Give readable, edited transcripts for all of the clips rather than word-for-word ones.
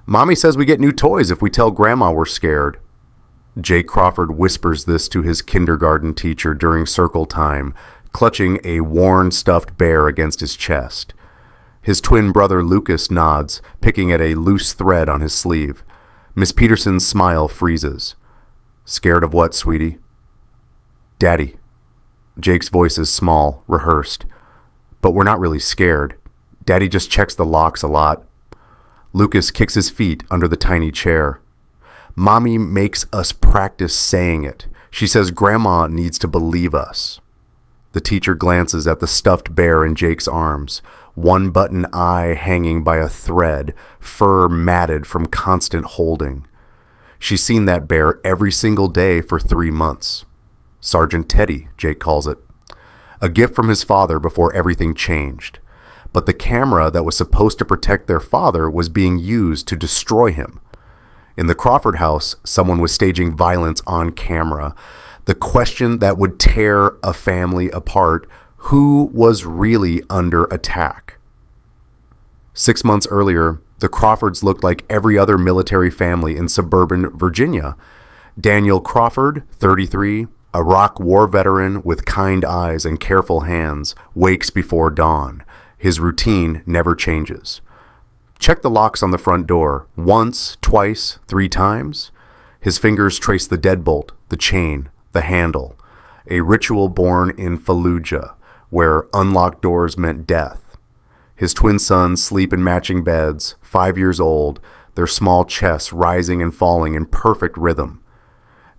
Mommy says we get new toys if we tell Grandma we're scared. Jake Crawford whispers this to his kindergarten teacher during circle time, clutching a worn stuffed bear against his chest. His twin brother Lucas nods, picking at a loose thread on his sleeve. Miss Peterson's smile freezes. Scared of what, sweetie? Daddy. Jake's voice is small, rehearsed. But we're not really scared. Daddy just checks the locks a lot. Lucas kicks his feet under the tiny chair. Mommy makes us practice saying it. She says Grandma needs to believe us. The teacher glances at the stuffed bear in Jake's arms, one button eye hanging by a thread, fur matted from constant holding. She's seen that bear every single day for 3 months. Sergeant Teddy, Jake calls it. A gift from his father before everything changed. But the camera that was supposed to protect their father was being used to destroy him. In the Crawford house, someone was staging violence on camera. The question that would tear a family apart: who was really under attack? 6 months earlier, the Crawfords looked like every other military family in suburban Virginia. Daniel Crawford, 33, a Iraq war veteran with kind eyes and careful hands, wakes before dawn. His routine never changes. Check the locks on the front door. Once, twice, 3 times. His fingers trace the deadbolt, the chain, the handle. A ritual born in Fallujah, where unlocked doors meant death. His twin sons sleep in matching beds, 5 years old, their small chests rising and falling in perfect rhythm.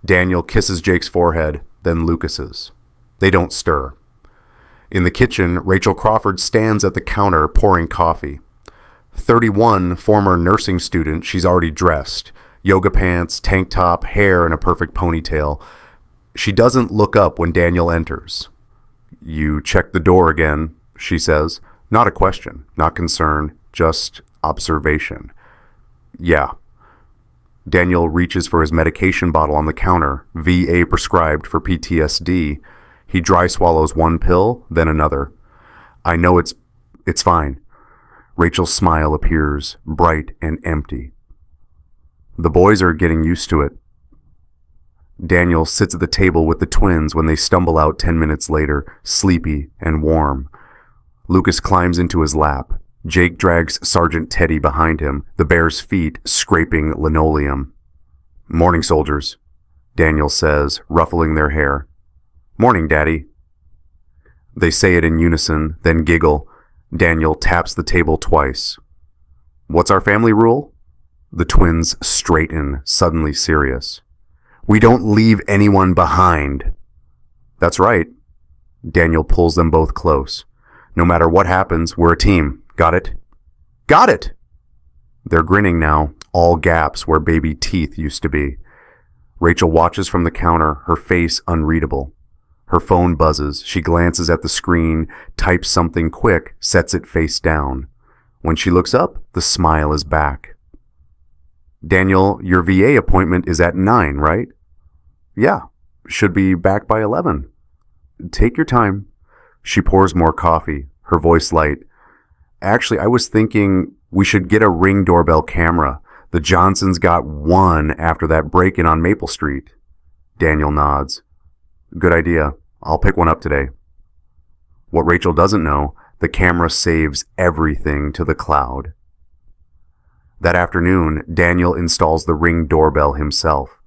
Daniel kisses Jake's forehead, then Lucas's. They don't stir. In the kitchen, Rachel Crawford stands at the counter pouring coffee. 31, former nursing student, she's already dressed. Yoga pants, tank top, hair in a perfect ponytail. She doesn't look up when Daniel enters. You checked the door again, she says. Not a question, not concern, just observation. Yeah. Daniel reaches for his medication bottle on the counter, VA prescribed for PTSD. He dry swallows one pill, then another. I know it's fine. Rachel's smile appears, bright and empty. The boys are getting used to it. Daniel sits at the table with the twins when they stumble out 10 minutes later, sleepy and warm. Lucas climbs into his lap. Jake drags Sergeant Teddy behind him, the bear's feet scraping linoleum. Morning, soldiers, Daniel says, ruffling their hair. Morning, Daddy. They say it in unison, then giggle. Daniel taps the table twice. What's our family rule? The twins straighten, suddenly serious. We don't leave anyone behind. That's right. Daniel pulls them both close. No matter what happens, we're a team. Got it? Got it! They're grinning now, all gaps where baby teeth used to be. Rachel watches from the counter, her face unreadable. Her phone buzzes. She glances at the screen, types something quick, sets it face down. When she looks up, the smile is back. Daniel, your VA appointment is at 9, right? Yeah, should be back by 11. Take your time. She pours more coffee, her voice light. Actually, I was thinking we should get a Ring doorbell camera. The Johnsons got one after that break-in on Maple Street. Daniel nods. Good idea. I'll pick one up today. What Rachel doesn't know, the camera saves everything to the cloud. That afternoon, Daniel installs the Ring doorbell himself.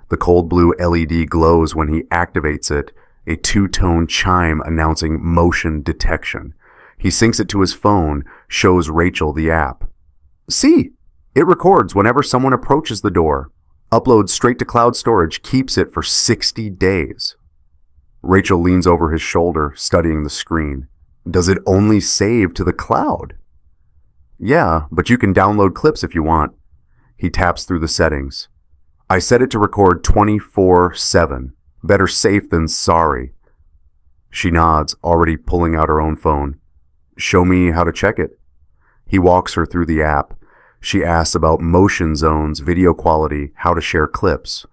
The cold blue LED glows when he activates it, a 2-tone chime announcing motion detection. He syncs it to his phone, shows Rachel the app. See, it records whenever someone approaches the door. Uploads straight to cloud storage, keeps it for 60 days. Rachel leans over his shoulder, studying the screen. Does it only save to the cloud? Yeah, but you can download clips if you want. He taps through the settings. I set it to record 24/7. Better safe than sorry. She nods, already pulling out her own phone. Show me how to check it. He walks her through the app. She asks about motion zones, video quality, how to share clips.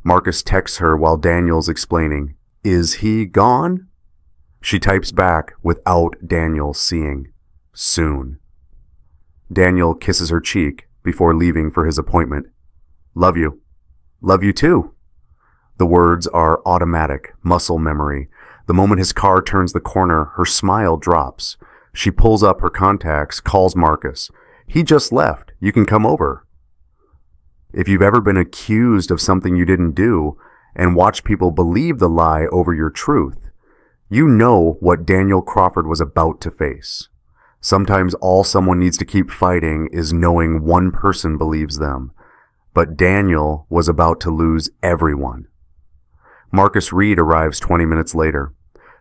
Marcus texts her while Daniel's explaining. Is he gone? She types back without Daniel seeing. Soon. Daniel kisses her cheek, before leaving for his appointment. Love you. Love you too. The words are automatic, muscle memory. The moment his car turns the corner, her smile drops. She pulls up her contacts, calls Marcus. He just left. You can come over. If you've ever been accused of something you didn't do and watched people believe the lie over your truth, you know what Daniel Crawford was about to face. Sometimes all someone needs to keep fighting is knowing one person believes them. But Daniel was about to lose everyone. Marcus Reed arrives 20 minutes later.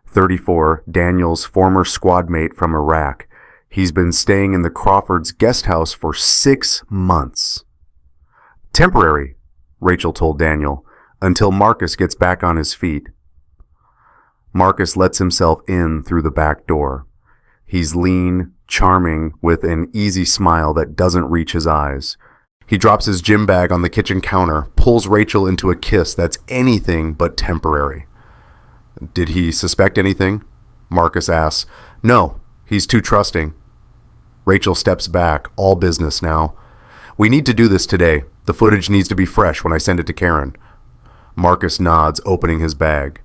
34, Daniel's former squad mate from Iraq. He's been staying in the Crawfords' guest house for 6 months. Temporary, Rachel told Daniel, until Marcus gets back on his feet. Marcus lets himself in through the back door. He's lean, charming, with an easy smile that doesn't reach his eyes. He drops his gym bag on the kitchen counter, pulls Rachel into a kiss that's anything but temporary. Did he suspect anything? Marcus asks. No, he's too trusting. Rachel steps back, all business now. We need to do this today. The footage needs to be fresh when I send it to Karen. Marcus nods, opening his bag.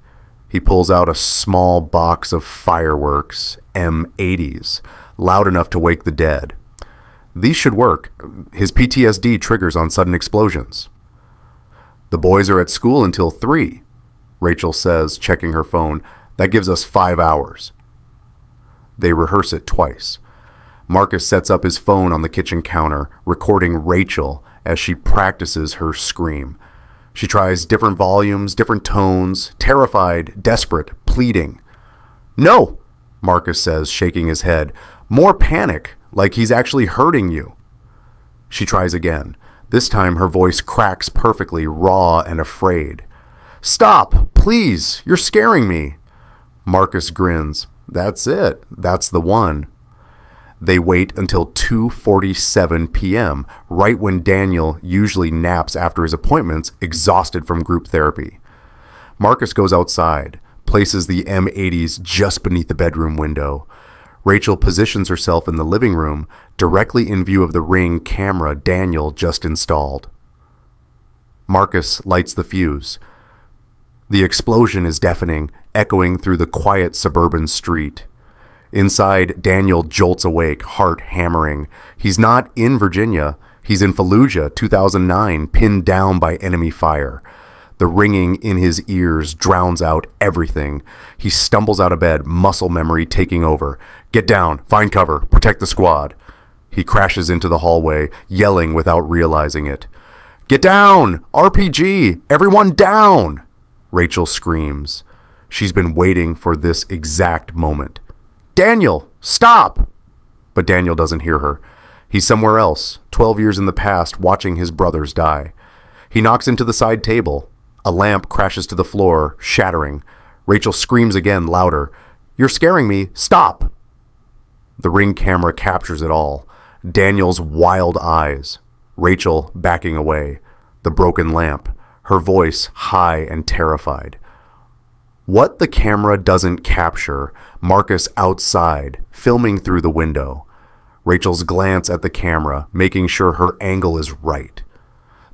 He pulls out a small box of fireworks, M80s, loud enough to wake the dead. These should work. His PTSD triggers on sudden explosions. The boys are at school until 3, Rachel says, checking her phone. That gives us 5 hours. They rehearse it twice. Marcus sets up his phone on the kitchen counter, recording Rachel as she practices her scream. She tries different volumes, different tones, terrified, desperate, pleading. No, Marcus says, shaking his head. More panic, like he's actually hurting you. She tries again. This time her voice cracks perfectly, raw and afraid. Stop, please, you're scaring me. Marcus grins. That's it. That's the one. They wait until 2:47 p.m., right when Daniel usually naps after his appointments, exhausted from group therapy. Marcus goes outside, places the M80s just beneath the bedroom window. Rachel positions herself in the living room, directly in view of the Ring camera Daniel just installed. Marcus lights the fuse. The explosion is deafening, echoing through the quiet suburban street. Inside, Daniel jolts awake, heart hammering. He's not in Virginia. He's in Fallujah, 2009, pinned down by enemy fire. The ringing in his ears drowns out everything. He stumbles out of bed, muscle memory taking over. Get down, find cover, protect the squad. He crashes into the hallway, yelling without realizing it. Get down! RPG! Everyone down! Rachel screams. She's been waiting for this exact moment. Daniel, stop! But Daniel doesn't hear her. He's somewhere else, 12 years in the past, watching his brothers die. He knocks into the side table. A lamp crashes to the floor, shattering. Rachel screams again, louder. You're scaring me. Stop! The Ring camera captures it all. Daniel's wild eyes. Rachel backing away. The broken lamp. Her voice high and terrified. What the camera doesn't capture, Marcus outside, filming through the window. Rachel's glance at the camera, making sure her angle is right.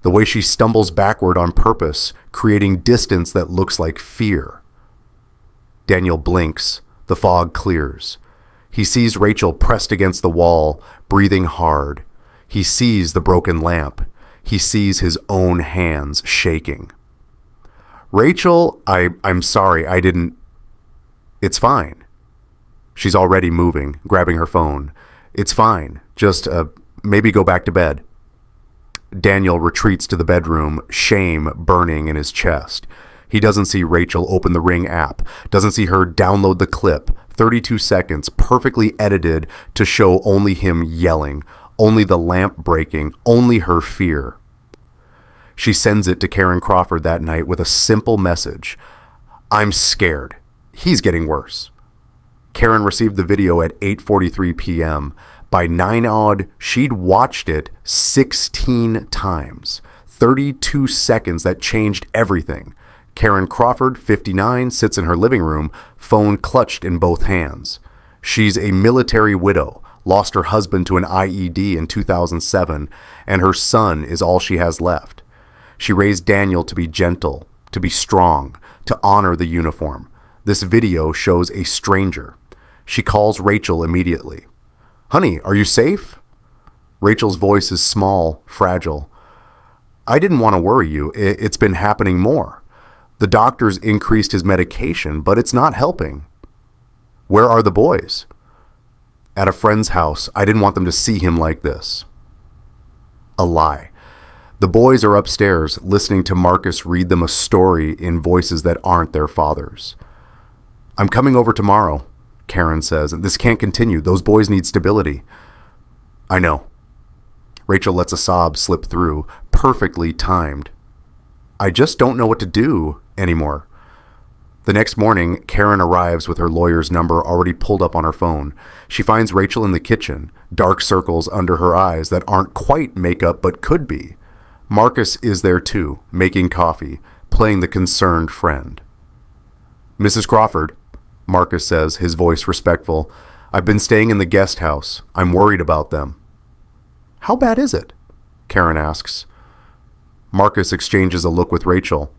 The way she stumbles backward on purpose, creating distance that looks like fear. Daniel blinks. The fog clears. He sees Rachel pressed against the wall, breathing hard. He sees the broken lamp. He sees his own hands shaking. Rachel, I'm sorry, I didn't... It's fine. She's already moving, grabbing her phone. It's fine. Just, maybe go back to bed. Daniel retreats to the bedroom, shame burning in his chest. He doesn't see Rachel open the Ring app, doesn't see her download the clip, 32 seconds, perfectly edited to show only him yelling, only the lamp breaking, only her fear. She sends it to Karen Crawford that night with a simple message. I'm scared. He's getting worse. Karen received the video at 8:43 p.m. By 9 odd, she'd watched it 16 times. 32 seconds that changed everything. Karen Crawford, 59, sits in her living room, phone clutched in both hands. She's a military widow, lost her husband to an IED in 2007, and her son is all she has left. She raised Daniel to be gentle, to be strong, to honor the uniform. This video shows a stranger. She calls Rachel immediately. "Honey, are you safe?" Rachel's voice is small, fragile. "I didn't want to worry you. It's been happening more. The doctors increased his medication, but it's not helping." "Where are the boys?" "At a friend's house. I didn't want them to see him like this." A lie. The boys are upstairs listening to Marcus read them a story in voices that aren't their father's. "I'm coming over tomorrow," Karen says. "This can't continue. Those boys need stability." "I know." Rachel lets a sob slip through, perfectly timed. "I just don't know what to do anymore." The next morning, Karen arrives with her lawyer's number already pulled up on her phone. She finds Rachel in the kitchen, dark circles under her eyes that aren't quite makeup but could be. Marcus is there too, making coffee, playing the concerned friend. "Mrs. Crawford," Marcus says, his voice respectful, "I've been staying in the guest house. I'm worried about them." "How bad is it?" Karen asks. Marcus exchanges a look with Rachel.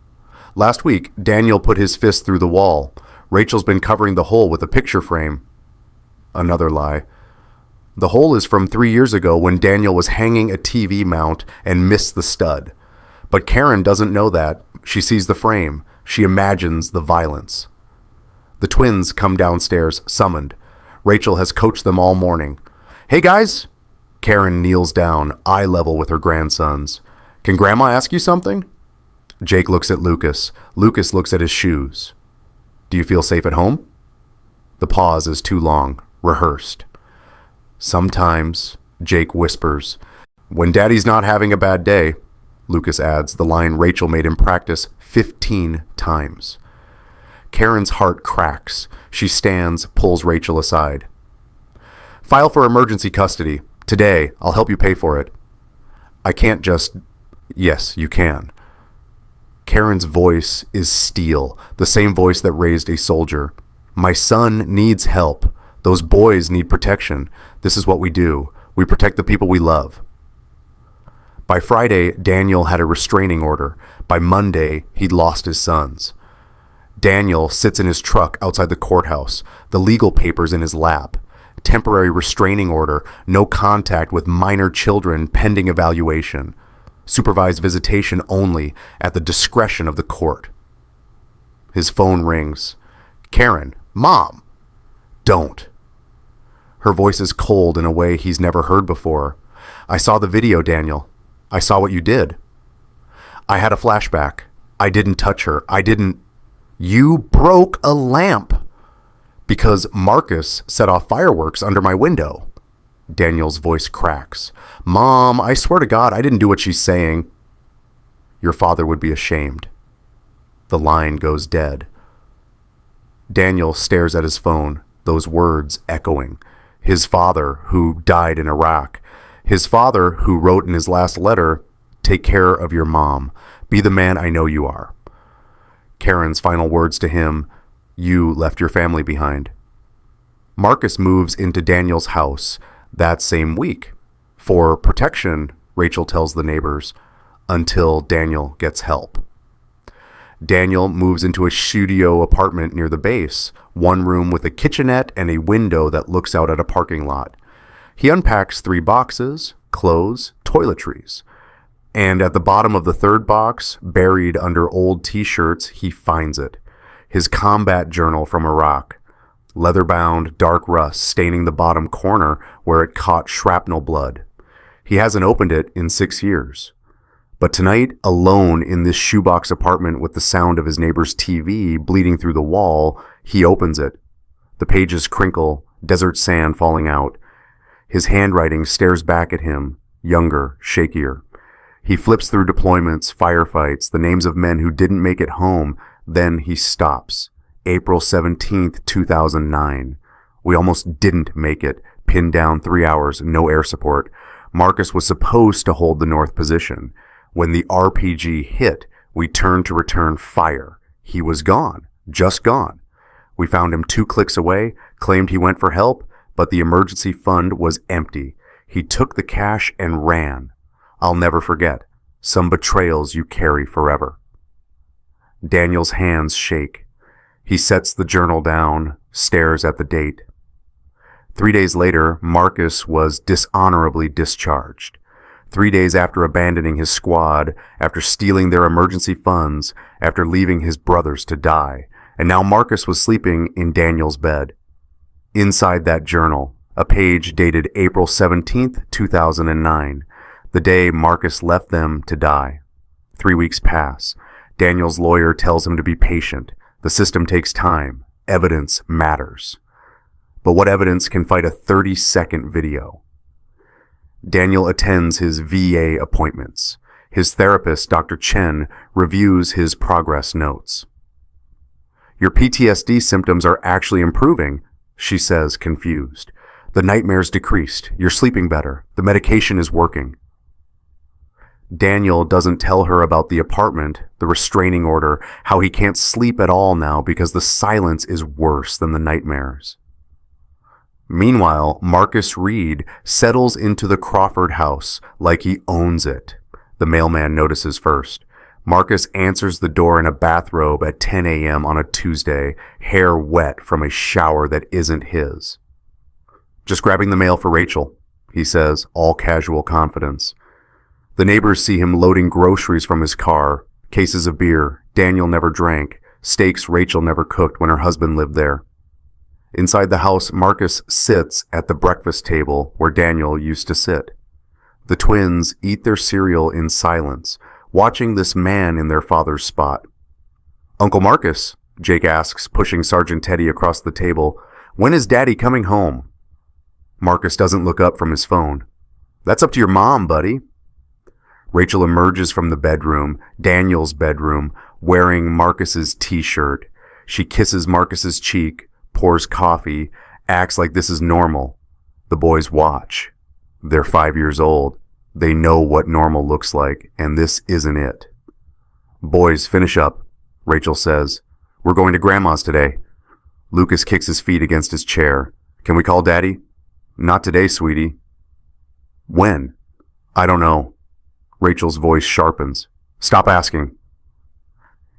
"Last week, Daniel put his fist through the wall. Rachel's been covering the hole with a picture frame." Another lie. "The hole is from 3 years ago when Daniel was hanging a TV mount and missed the stud. But Karen doesn't know that. She sees the frame. She imagines the violence." The twins come downstairs, summoned. Rachel has coached them all morning. "Hey guys!" Karen kneels down, eye level with her grandsons. "Can Grandma ask you something?" Jake looks at Lucas. Lucas looks at his shoes. "Do you feel safe at home?" The pause is too long. Rehearsed. "Sometimes," Jake whispers. "When Daddy's not having a bad day," Lucas adds, the line Rachel made him practice 15 times. Karen's heart cracks. She stands, pulls Rachel aside. "File for emergency custody. Today. I'll help you pay for it." "I can't just..." "Yes, you can." Karen's voice is steel, the same voice that raised a soldier. "My son needs help. Those boys need protection. This is what we do. We protect the people we love." By Friday, Daniel had a restraining order. By Monday, he'd lost his sons. Daniel sits in his truck outside the courthouse, the legal papers in his lap. Temporary restraining order, no contact with minor children pending evaluation. Supervised visitation only at the discretion of the court. His phone rings. "Karen, Mom!" "Don't." Her voice is cold in a way he's never heard before. "I saw the video, Daniel. I saw what you did." "I had a flashback. I didn't touch her. I didn't..." "You broke a lamp!" "Because Marcus set off fireworks under my window." Daniel's voice cracks. "Mom, I swear to God, I didn't do what she's saying." "Your father would be ashamed." The line goes dead. Daniel stares at his phone, those words echoing. His father, who died in Iraq. His father, who wrote in his last letter, "Take care of your mom. Be the man I know you are." Karen's final words to him, "You left your family behind." Marcus moves into Daniel's house that same week. For protection, Rachel tells the neighbors, until Daniel gets help. Daniel moves into a studio apartment near the base, one room with a kitchenette and a window that looks out at a parking lot. He unpacks 3 boxes, clothes, toiletries. And at the bottom of the 3rd box, buried under old t-shirts, he finds it. His combat journal from Iraq. Leather-bound, dark rust staining the bottom corner where it caught shrapnel blood. He hasn't opened it in 6 years. But tonight, alone in this shoebox apartment with the sound of his neighbor's TV bleeding through the wall, he opens it. The pages crinkle, desert sand falling out. His handwriting stares back at him, younger, shakier. He flips through deployments, firefights, the names of men who didn't make it home. Then he stops. April 17th, 2009. We almost didn't make it. Pinned down 3 hours, no air support. Marcus was supposed to hold the north position. When the RPG hit, we turned to return fire. He was gone. Just gone. We found him 2 clicks away, claimed he went for help, but the emergency fund was empty. He took the cash and ran. I'll never forget. Some betrayals you carry forever. Daniel's hands shake. He sets the journal down, stares at the date. 3 days later, Marcus was dishonorably discharged. 3 days after abandoning his squad, after stealing their emergency funds, after leaving his brothers to die. And now Marcus was sleeping in Daniel's bed. Inside that journal, a page dated April 17th, 2009, the day Marcus left them to die. 3 weeks pass. Daniel's lawyer tells him to be patient. The system takes time. Evidence matters. But what evidence can fight a 30-second video? Daniel attends his VA appointments. His therapist, Dr. Chen, reviews his progress notes. Your PTSD symptoms are actually improving, she says, confused. The nightmares decreased. You're sleeping better. The medication is working. Daniel doesn't tell her about the apartment, the restraining order, how he can't sleep at all now because the silence is worse than the nightmares. Meanwhile, Marcus Reed settles into the Crawford house like he owns it. The mailman notices first. Marcus answers the door in a bathrobe at 10 a.m. on a Tuesday, hair wet from a shower that isn't his. Just grabbing the mail for Rachel, he says, all casual confidence. The neighbors see him loading groceries from his car, cases of beer Daniel never drank, steaks Rachel never cooked when her husband lived there. Inside the house, Marcus sits at the breakfast table where Daniel used to sit. The twins eat their cereal in silence, watching this man in their father's spot. Uncle Marcus, Jake asks, pushing Sergeant Teddy across the table, when is Daddy coming home? Marcus doesn't look up from his phone. That's up to your mom, buddy. Rachel emerges from the bedroom, Daniel's bedroom, wearing Marcus's t-shirt. She kisses Marcus's cheek, pours coffee, acts like this is normal. The boys watch. They're 5 years old. They know what normal looks like, and this isn't it. Boys, finish up, Rachel says. We're going to Grandma's today. Lucas kicks his feet against his chair. Can we call Daddy? Not today, sweetie. When? I don't know. Rachel's voice sharpens. Stop asking.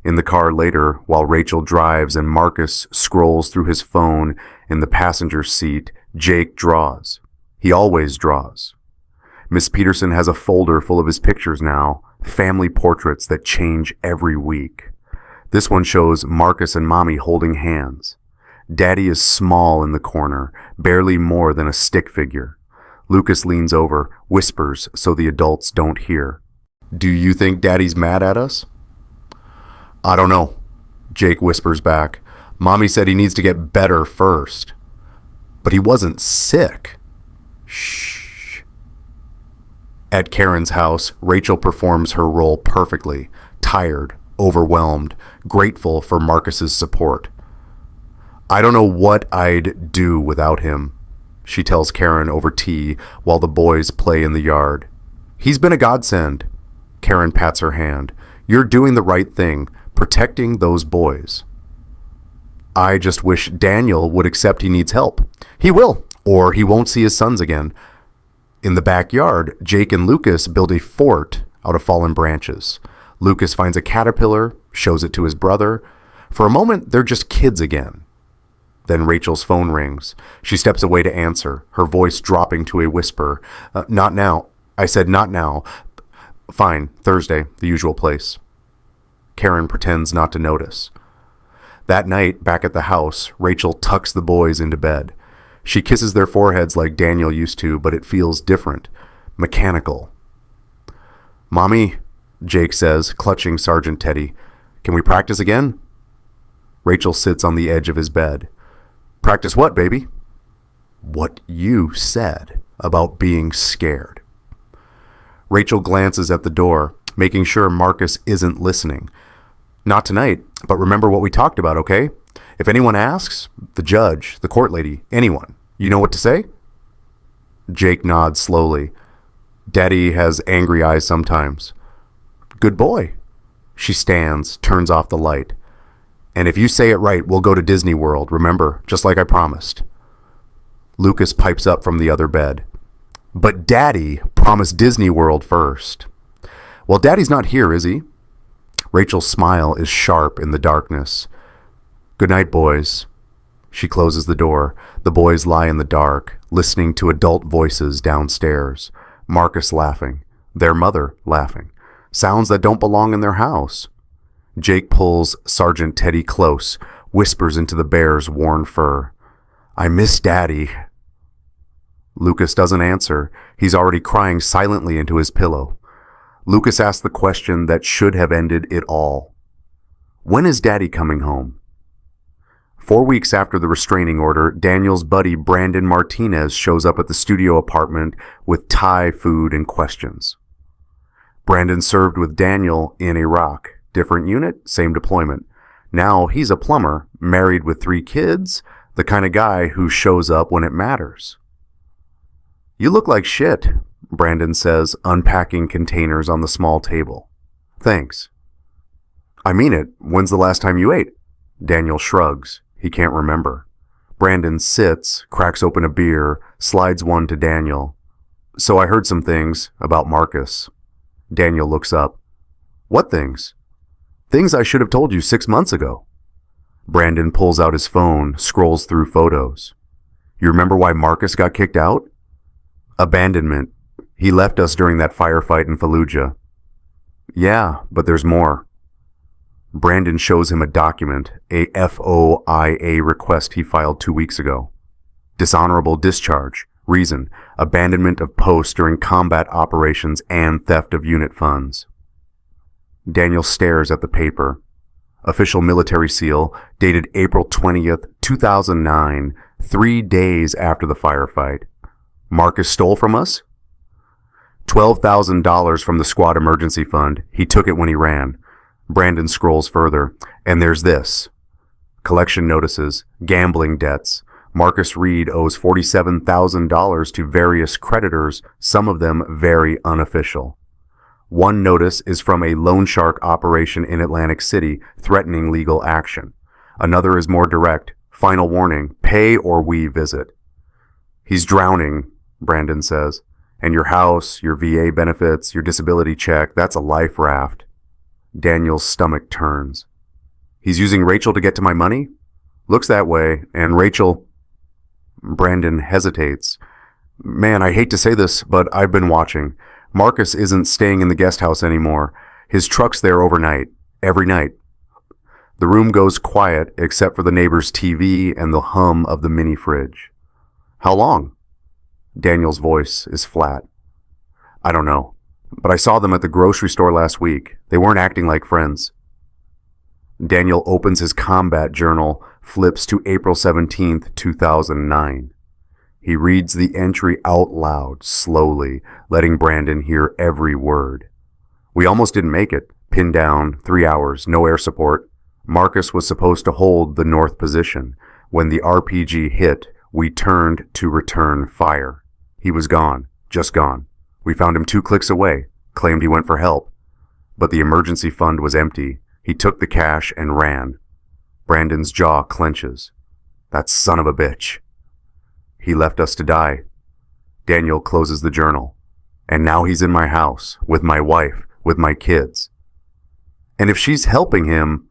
In the car later, while Rachel drives and Marcus scrolls through his phone in the passenger seat, Jake draws. He always draws. Miss Peterson has a folder full of his pictures now, family portraits that change every week. This one shows Marcus and Mommy holding hands. Daddy is small in the corner, barely more than a stick figure. Lucas leans over, whispers so the adults don't hear. Do you think Daddy's mad at us? I don't know, Jake whispers back. Mommy said he needs to get better first. But he wasn't sick. Shh. At Karen's house, Rachel performs her role perfectly, tired, overwhelmed, grateful for Marcus's support. I don't know what I'd do without him, she tells Karen over tea while the boys play in the yard. He's been a godsend. Karen pats her hand. You're doing the right thing, protecting those boys. I just wish Daniel would accept he needs help. He will, or he won't see his sons again. In the backyard, Jake and Lucas build a fort out of fallen branches. Lucas finds a caterpillar, shows it to his brother. For a moment, they're just kids again. Then Rachel's phone rings. She steps away to answer, her voice dropping to a whisper. Not now. I said not now. Fine, Thursday, the usual place. Karen pretends not to notice. That night, back at the house, Rachel tucks the boys into bed. She kisses their foreheads like Daniel used to, but it feels different, mechanical. Mommy, Jake says, clutching Sergeant Teddy, can we practice again? Rachel sits on the edge of his bed. Practice what, baby? What you said about being scared. Rachel glances at the door, making sure Marcus isn't listening. Not tonight, but remember what we talked about, okay? If anyone asks, the judge, the court lady, anyone, you know what to say? Jake nods slowly. Daddy has angry eyes sometimes. Good boy. She stands, turns off the light. And if you say it right, we'll go to Disney World, remember, just like I promised. Lucas pipes up from the other bed. But Daddy promised Disney World first. Well, Daddy's not here, is he? Rachel's smile is sharp in the darkness. Good night, boys. She closes the door. The boys lie in the dark, listening to adult voices downstairs. Marcus laughing. Their mother laughing. Sounds that don't belong in their house. Jake pulls Sergeant Teddy close, whispers into the bear's worn fur. I miss Daddy. Lucas doesn't answer. He's already crying silently into his pillow. Lucas asks the question that should have ended it all. When is Daddy coming home? 4 weeks after the restraining order, Daniel's buddy Brandon Martinez shows up at the studio apartment with Thai food and questions. Brandon served with Daniel in Iraq. Different unit, same deployment. Now he's a plumber, married with 3 kids, the kind of guy who shows up when it matters. You look like shit, Brandon says, unpacking containers on the small table. Thanks. I mean it. When's the last time you ate? Daniel shrugs. He can't remember. Brandon sits, cracks open a beer, slides one to Daniel. So I heard some things about Marcus. Daniel looks up. What things? Things I should have told you 6 months ago. Brandon pulls out his phone, scrolls through photos. You remember why Marcus got kicked out? Abandonment. He left us during that firefight in Fallujah. Yeah, but there's more. Brandon shows him a document, a FOIA request he filed 2 weeks ago. Dishonorable discharge. Reason, abandonment of post during combat operations and theft of unit funds. Daniel stares at the paper. Official military seal, dated April 20th, 2009, 3 days after the firefight. Marcus stole from us? $12,000 from the squad emergency fund. He took it when he ran. Brandon scrolls further, and there's this. Collection notices, gambling debts. Marcus Reed owes $47,000 to various creditors, some of them very unofficial. One notice is from a loan shark operation in Atlantic City threatening legal action. Another is more direct. Final warning, pay or we visit. He's drowning, Brandon says. And your house, your VA benefits, your disability check, that's a life raft. Daniel's stomach turns. He's using Rachel to get to my money? Looks that way, and Rachel... Brandon hesitates. Man, I hate to say this, but I've been watching. Marcus isn't staying in the guest house anymore. His truck's there overnight, every night. The room goes quiet except for the neighbor's TV and the hum of the mini fridge. How long? Daniel's voice is flat. I don't know, but I saw them at the grocery store last week. They weren't acting like friends. Daniel opens his combat journal, flips to April 17th, 2009. He reads the entry out loud, slowly, letting Brandon hear every word. We almost didn't make it. Pinned down, 3 hours, no air support. Marcus was supposed to hold the north position. When the RPG hit, we turned to return fire. He was gone, just gone. We found him 2 clicks away, claimed he went for help. But the emergency fund was empty. He took the cash and ran. Brandon's jaw clenches. That son of a bitch. He left us to die. Daniel closes the journal. And now he's in my house, with my wife, with my kids. And if she's helping him...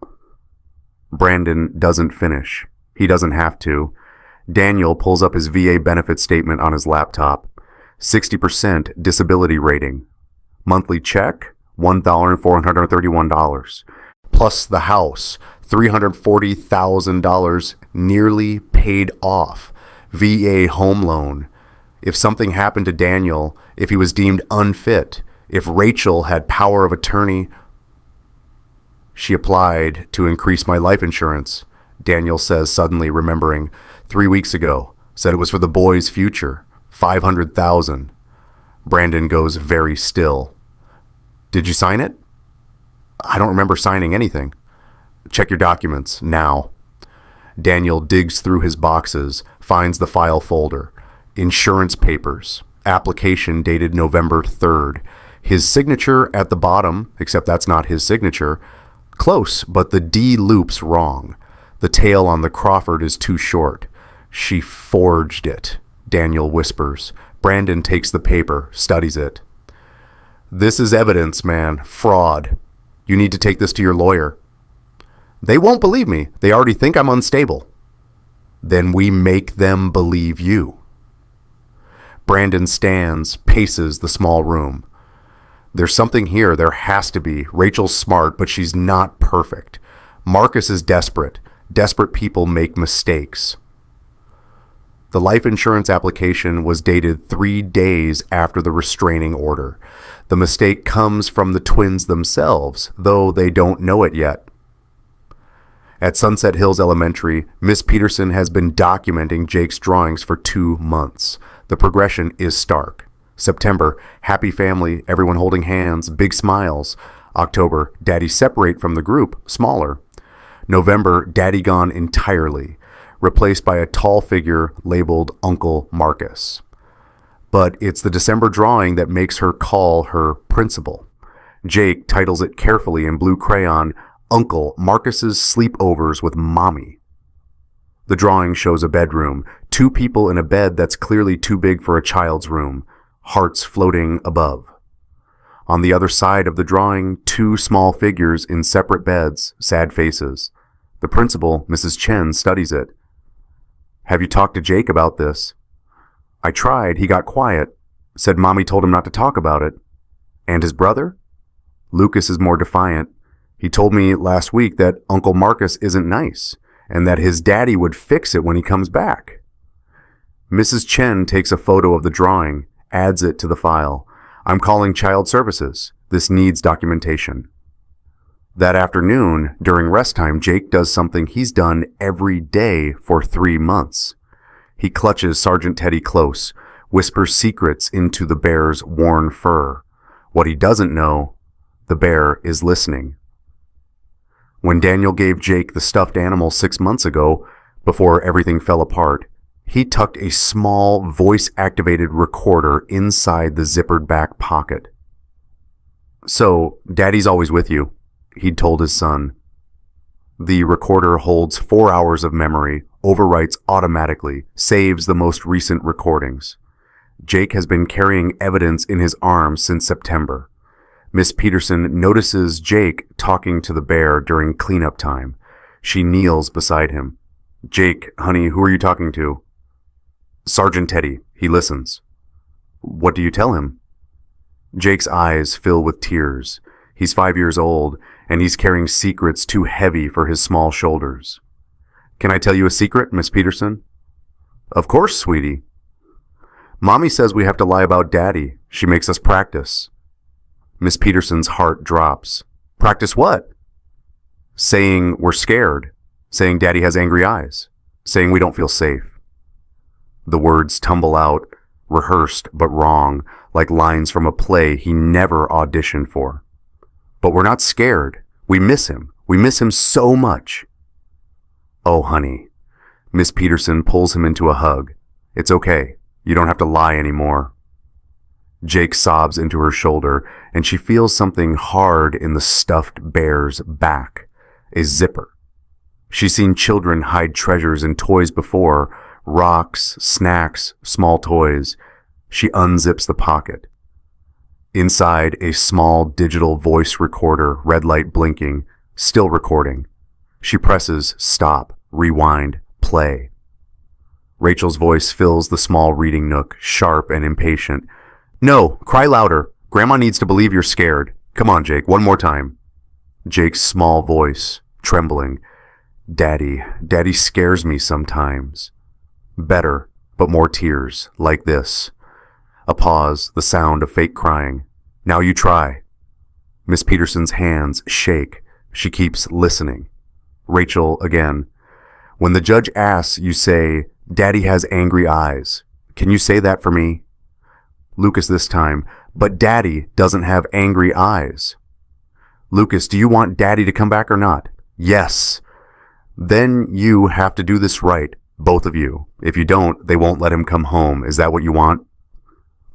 Brandon doesn't finish. He doesn't have to. Daniel pulls up his VA benefit statement on his laptop. 60% disability rating. Monthly check, $1,431. Plus the house, $340,000 nearly paid off. VA home loan. If something happened to Daniel, if he was deemed unfit, if Rachel had power of attorney... She applied to increase my life insurance, Daniel says, suddenly remembering. 3 weeks ago. Said it was for the boy's future. $500,000. Brandon goes very still. Did you sign it? I don't remember signing anything. Check your documents, now. Daniel digs through his boxes, finds the file folder. Insurance papers. Application dated November 3rd. His signature at the bottom, except that's not his signature. Close, but the D loop's wrong. The tail on the Crawford is too short. She forged it. Daniel whispers. Brandon takes the paper, studies it. This is evidence, man. Fraud. You need to take this to your lawyer. They won't believe me. They already think I'm unstable. Then we make them believe you. Brandon stands, paces the small room. There's something here. There has to be. Rachel's smart, but she's not perfect. Marcus is desperate. Desperate people make mistakes. The life insurance application was dated 3 days after the restraining order. The mistake comes from the twins themselves, though they don't know it yet. At Sunset Hills Elementary, Miss Peterson has been documenting Jake's drawings for 2 months. The progression is stark. September, happy family, everyone holding hands, big smiles. October, daddy separate from the group, smaller. November, daddy gone entirely, replaced by a tall figure labeled Uncle Marcus. But it's the December drawing that makes her call her principal. Jake titles it carefully in blue crayon, Uncle Marcus's Sleepovers with Mommy. The drawing shows a bedroom, 2 people in a bed that's clearly too big for a child's room, hearts floating above. On the other side of the drawing, 2 small figures in separate beds, sad faces. The principal, Mrs. Chen, studies it. Have you talked to Jake about this? I tried. He got quiet. Said Mommy told him not to talk about it. And his brother? Lucas is more defiant. He told me last week that Uncle Marcus isn't nice, and that his daddy would fix it when he comes back. Mrs. Chen takes a photo of the drawing, adds it to the file. I'm calling Child Services. This needs documentation. That afternoon, during rest time, Jake does something he's done every day for 3 months. He clutches Sergeant Teddy close, whispers secrets into the bear's worn fur. What he doesn't know, the bear is listening. When Daniel gave Jake the stuffed animal 6 months ago, before everything fell apart, he tucked a small voice-activated recorder inside the zippered back pocket. So, Daddy's always with you, he'd told his son. The recorder holds 4 hours of memory, overwrites automatically, saves the most recent recordings. Jake has been carrying evidence in his arms since September. Miss Peterson notices Jake talking to the bear during cleanup time. She kneels beside him. Jake, honey, who are you talking to? Sergeant Teddy. He listens. What do you tell him? Jake's eyes fill with tears. He's 5 years old, and he's carrying secrets too heavy for his small shoulders. Can I tell you a secret, Miss Peterson? Of course, sweetie. Mommy says we have to lie about Daddy. She makes us practice. Miss Peterson's heart drops. Practice what? Saying we're scared. Saying Daddy has angry eyes. Saying we don't feel safe. The words tumble out, rehearsed but wrong, like lines from a play he never auditioned for. But we're not scared. We miss him. We miss him so much. Oh, honey. Miss Peterson pulls him into a hug. It's okay. You don't have to lie anymore. Jake sobs into her shoulder, and she feels something hard in the stuffed bear's back. A zipper. She's seen children hide treasures in toys before, rocks, snacks, small toys. She unzips the pocket. Inside, a small digital voice recorder, red light blinking, still recording. She presses stop, rewind, play. Rachel's voice fills the small reading nook, sharp and impatient. No, cry louder. Grandma needs to believe you're scared. Come on, Jake, one more time. Jake's small voice, trembling. Daddy scares me sometimes. Better, but more tears, like this. A pause, the sound of fake crying. Now you try. Miss Peterson's hands shake. She keeps listening. Rachel again. When the judge asks, you say, Daddy has angry eyes. Can you say that for me? Lucas this time. But Daddy doesn't have angry eyes. Lucas, do you want Daddy to come back or not? Yes. Then you have to do this right, both of you. If you don't, they won't let him come home. Is that what you want?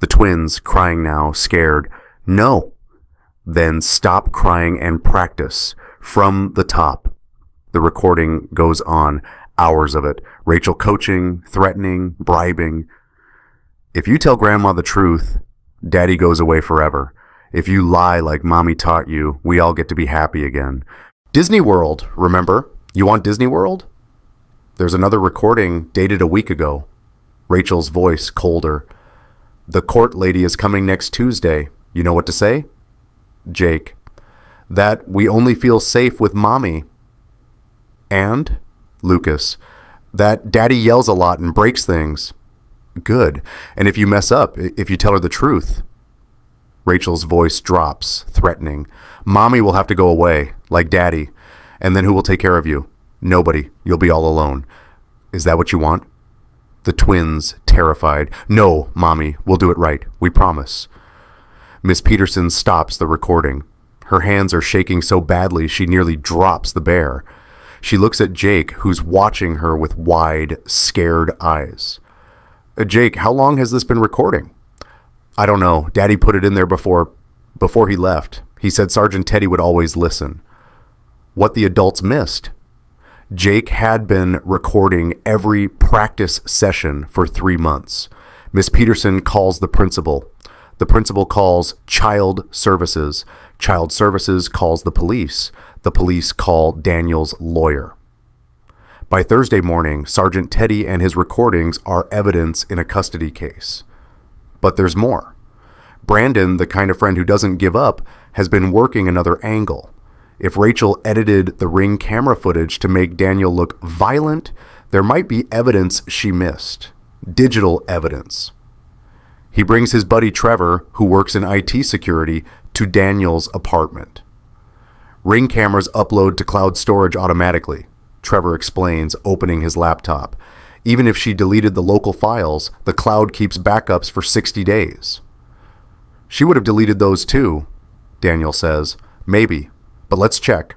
The twins, crying now, scared. No. Then stop crying and practice. From the top. The recording goes on. Hours of it. Rachel coaching, threatening, bribing. If you tell Grandma the truth, Daddy goes away forever. If you lie like Mommy taught you, we all get to be happy again. Disney World, remember? You want Disney World? There's another recording dated a week ago. Rachel's voice colder. The court lady is coming next Tuesday. You know what to say? Jake. That we only feel safe with Mommy. And? Lucas. That Daddy yells a lot and breaks things. Good. And if you mess up, if you tell her the truth. Rachel's voice drops, threatening. Mommy will have to go away, like Daddy. And then who will take care of you? Nobody. You'll be all alone. Is that what you want? The twins, terrified. No, Mommy, we'll do it right. We promise. Miss Peterson stops the recording. Her hands are shaking so badly she nearly drops the bear. She looks at Jake, who's watching her with wide, scared eyes. Jake, how long has this been recording? I don't know. Daddy put it in there before he left. He said Sergeant Teddy would always listen. What the adults missed. Jake had been recording every practice session for 3 months. Miss Peterson calls the principal. The principal calls Child Services. Child Services calls the police. The police call Daniel's lawyer. By Thursday morning, Sergeant Teddy and his recordings are evidence in a custody case. But there's more. Brandon, the kind of friend who doesn't give up, has been working another angle. If Rachel edited the Ring camera footage to make Daniel look violent, there might be evidence she missed. Digital evidence. He brings his buddy Trevor, who works in IT security, to Daniel's apartment. Ring cameras upload to cloud storage automatically, Trevor explains, opening his laptop. Even if she deleted the local files, the cloud keeps backups for 60 days. She would have deleted those too, Daniel says. Maybe, but let's check.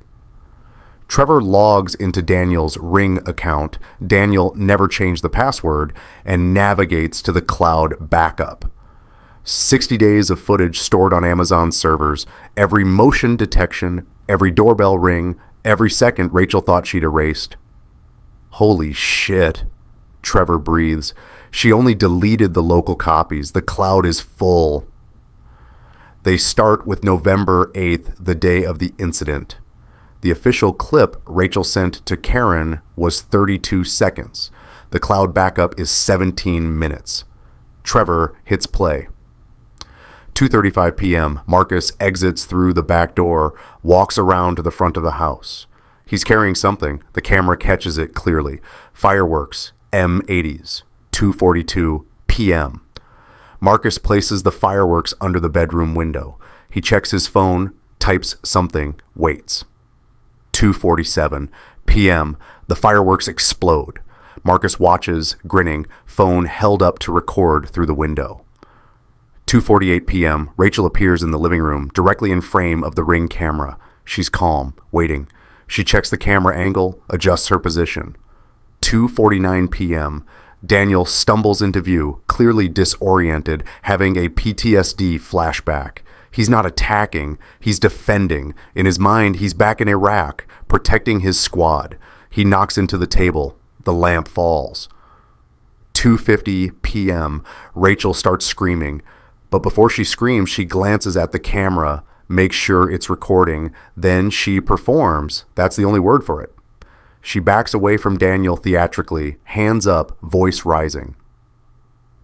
Trevor logs into Daniel's Ring account. Daniel never changed the password and navigates to the cloud backup. 60 days of footage stored on Amazon servers, every motion detection, every doorbell ring, every second Rachel thought she'd erased. Holy shit, Trevor breathes. She only deleted the local copies. The cloud is full. They start with November 8th, the day of the incident. The official clip Rachel sent to Karen was 32 seconds. The cloud backup is 17 minutes. Trevor hits play. 2:35 p.m., Marcus exits through the back door, walks around to the front of the house. He's carrying something. The camera catches it clearly. Fireworks, M80s, 2:42 p.m. Marcus places the fireworks under the bedroom window. He checks his phone, types something, waits. 2:47 p.m. The fireworks explode. Marcus watches, grinning, phone held up to record through the window. 2:48 p.m. Rachel appears in the living room, directly in frame of the Ring camera. She's calm, waiting. She checks the camera angle, adjusts her position. 2:49 p.m. Daniel stumbles into view, clearly disoriented, having a PTSD flashback. He's not attacking, he's defending. In his mind, he's back in Iraq, protecting his squad. He knocks into the table. The lamp falls. 2:50 p.m. Rachel starts screaming. But before she screams, she glances at the camera, makes sure it's recording. Then she performs. That's the only word for it. She backs away from Daniel theatrically, hands up, voice rising.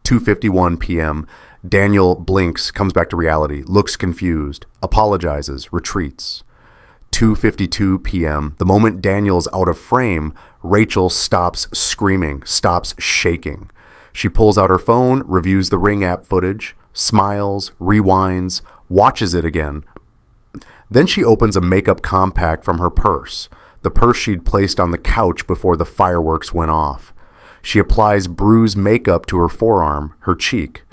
2:51 p.m. Daniel blinks, comes back to reality, looks confused, apologizes, retreats. 2:52 p.m. The moment Daniel's out of frame, Rachel stops screaming, stops shaking. She pulls out her phone, reviews the Ring app footage, smiles, rewinds, watches it again. Then she opens a makeup compact from her purse, the purse she'd placed on the couch before the fireworks went off. She applies bruised makeup to her forearm, her cheek.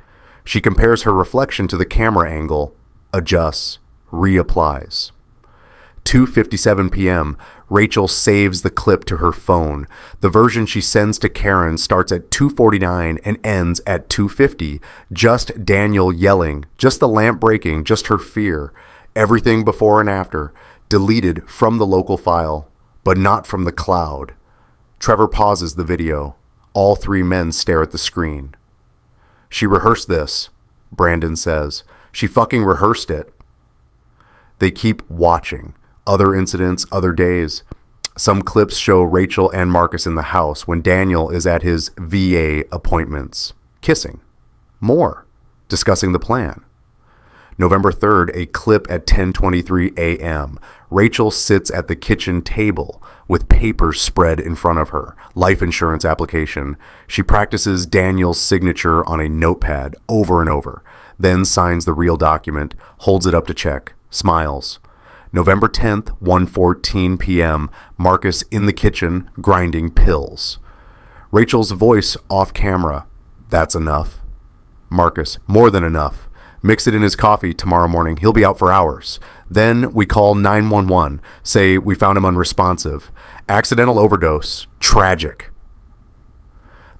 She compares her reflection to the camera angle, adjusts, reapplies. 2:57 p.m. Rachel saves the clip to her phone. The version she sends to Karen starts at 2:49 and ends at 2:50. Just Daniel yelling, just the lamp breaking, just her fear. Everything before and after, deleted from the local file, but not from the cloud. Trevor pauses the video. All three men stare at the screen. She rehearsed this, Brandon says. She fucking rehearsed it. They keep watching. Other incidents, other days. Some clips show Rachel and Marcus in the house when Daniel is at his VA appointments. Kissing. More. Discussing the plan. November 3rd, a clip at 10:23 a.m. Rachel sits at the kitchen table with papers spread in front of her. Life insurance application. She practices Daniel's signature on a notepad over and over, then signs the real document, holds it up to check, smiles. November 10th, 1:14 p.m., Marcus in the kitchen grinding pills. Rachel's voice off camera. That's enough. Marcus, more than enough. Mix it in his coffee tomorrow morning. He'll be out for hours. Then we call 911. Say we found him unresponsive. Accidental overdose. Tragic.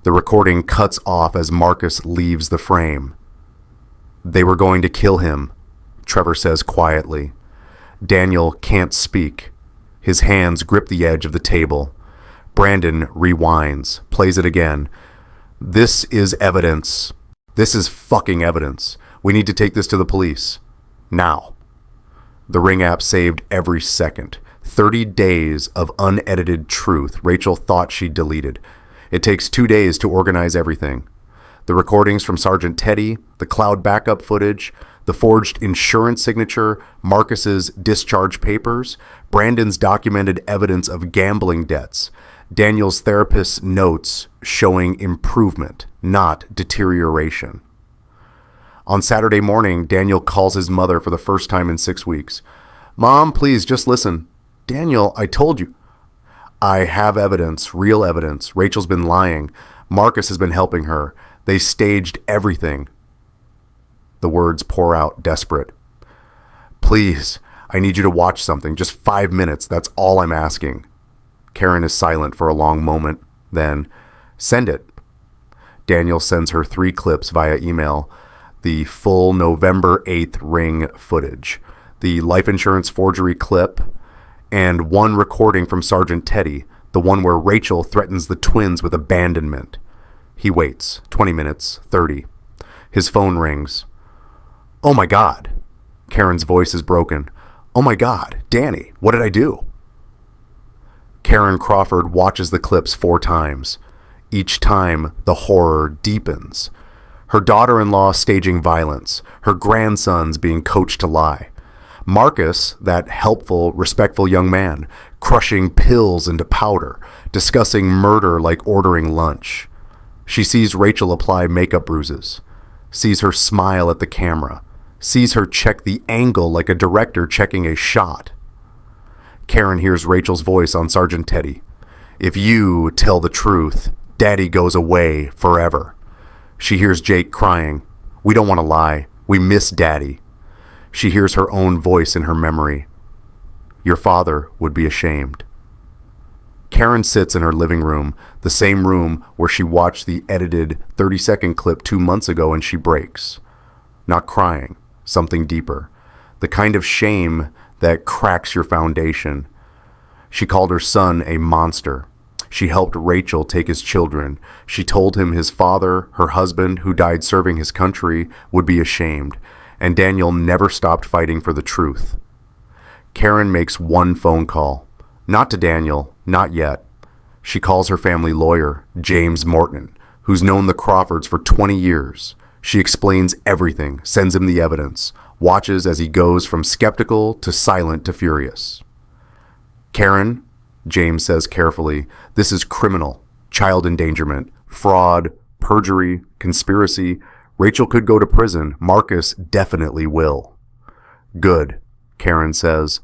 The recording cuts off as Marcus leaves the frame. They were going to kill him, Trevor says quietly. Daniel can't speak. His hands grip the edge of the table. Brandon rewinds, plays it again. This is evidence. This is fucking evidence. We need to take this to the police. Now. The Ring app saved every second. 30 days of unedited truth Rachel thought she'd deleted. It takes 2 days to organize everything. The recordings from Sergeant Teddy, the cloud backup footage, the forged insurance signature, Marcus's discharge papers, Brandon's documented evidence of gambling debts, Daniel's therapist's notes showing improvement, not deterioration. On Saturday morning, Daniel calls his mother for the first time in 6 weeks. Mom, please, just listen. Daniel, I told you. I have evidence, real evidence. Rachel's been lying. Marcus has been helping her. They staged everything. The words pour out, desperate. Please, I need you to watch something. Just 5 minutes. That's all I'm asking. Karen is silent for a long moment. Then, send it. Daniel sends her 3 clips via email. The full November 8th Ring footage, the life insurance forgery clip, and one recording from Sergeant Teddy, the one where Rachel threatens the twins with abandonment. He waits. 20 minutes, 30. His phone rings. Oh my God. Karen's voice is broken. Oh my God, Danny, what did I do? Karen Crawford watches the clips 4 times. Each time, the horror deepens. Her daughter-in-law staging violence, her grandsons being coached to lie. Marcus, that helpful, respectful young man, crushing pills into powder, discussing murder like ordering lunch. She sees Rachel apply makeup bruises, sees her smile at the camera, sees her check the angle like a director checking a shot. Karen hears Rachel's voice on Sergeant Teddy. If you tell the truth, Daddy goes away forever. She hears Jake crying. We don't want to lie. We miss Daddy. She hears her own voice in her memory. Your father would be ashamed. Karen sits in her living room, the same room where she watched the edited 30-second clip 2 months ago, and she breaks. Not crying, something deeper. The kind of shame that cracks your foundation. She called her son a monster. She helped Rachel take his children. She told him his father, her husband, who died serving his country, would be ashamed. And Daniel never stopped fighting for the truth. Karen makes one phone call. Not to Daniel, not yet. She calls her family lawyer, James Morton, who's known the Crawfords for 20 years. She explains everything, sends him the evidence, watches as he goes from skeptical to silent to furious. Karen, James says carefully, this is criminal, child endangerment, fraud, perjury, conspiracy. Rachel could go to prison. Marcus definitely will. Good, Karen says.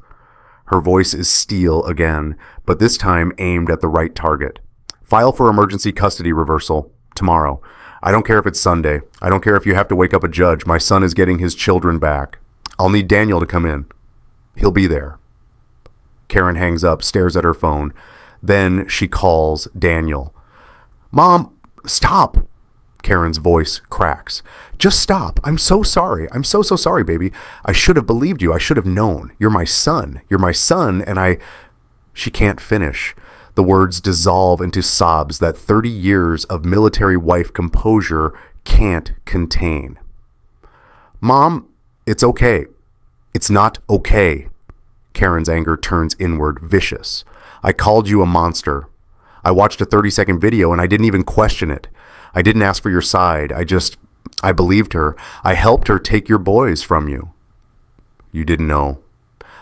Her voice is steel again, but this time aimed at the right target. File for emergency custody reversal tomorrow. I don't care if it's Sunday. I don't care if you have to wake up a judge. My son is getting his children back. I'll need Daniel to come in. He'll be there. Karen hangs up, stares at her phone. Then she calls Daniel. Mom, stop. Karen's voice cracks. Just stop. I'm so sorry. I'm so sorry, baby. I should have believed you. I should have known. You're my son. You're my son, and I... She can't finish. The words dissolve into sobs that 30 years of military wife composure can't contain. Mom, it's okay. It's not okay. Karen's anger turns inward, vicious. I called you a monster. I watched a 30-second video and I didn't even question it. I didn't ask for your side. I believed her. I helped her take your boys from you. You didn't know.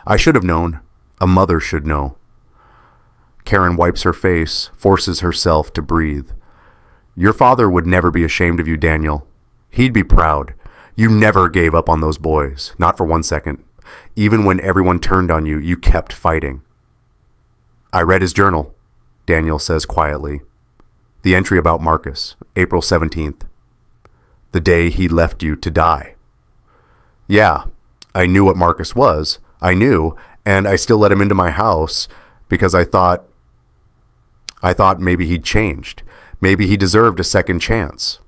I should have known. A mother should know. Karen wipes her face, forces herself to breathe. Your father would never be ashamed of you, Daniel. He'd be proud. You never gave up on those boys, not for 1 second. Even when everyone turned on you, you kept fighting. I read his journal, Daniel says quietly. The entry about Marcus, April 17th. The day he left you to die. Yeah, I knew what Marcus was. I knew, and I still let him into my house because I thought maybe he'd changed. Maybe he deserved a second chance.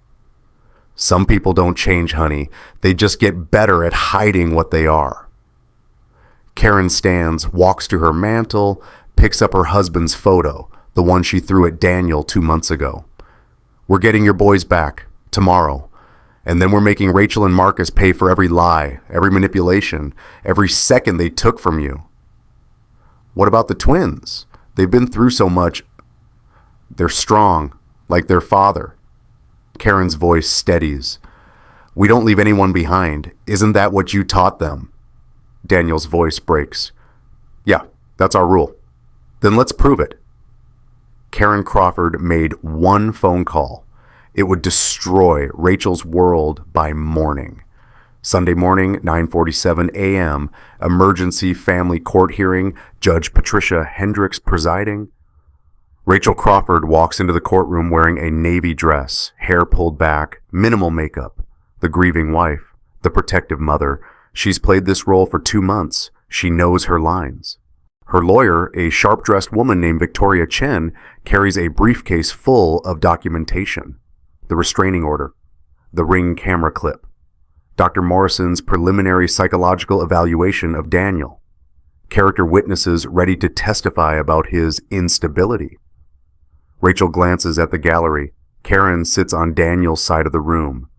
Some people don't change, honey. They just get better at hiding what they are. Karen stands, walks to her mantle, picks up her husband's photo, the one she threw at Daniel 2 months ago. We're getting your boys back, tomorrow. And then we're making Rachel and Marcus pay for every lie, every manipulation, every second they took from you. What about the twins? They've been through so much. They're strong, like their father. Karen's voice steadies. We don't leave anyone behind. Isn't that what you taught them? Daniel's voice breaks. Yeah, that's our rule. Then let's prove it. Karen Crawford made one phone call. It would destroy Rachel's world by morning. Sunday morning, 9:47 a.m., emergency family court hearing, Judge Patricia Hendricks presiding. Rachel Crawford walks into the courtroom wearing a navy dress, hair pulled back, minimal makeup. The grieving wife, the protective mother. She's played this role for 2 months. She knows her lines. Her lawyer, a sharp-dressed woman named Victoria Chen, carries a briefcase full of documentation. The restraining order, the Ring camera clip, Dr. Morrison's preliminary psychological evaluation of Daniel, character witnesses ready to testify about his instability. Rachel glances at the gallery. Karen sits on Daniel's side of the room.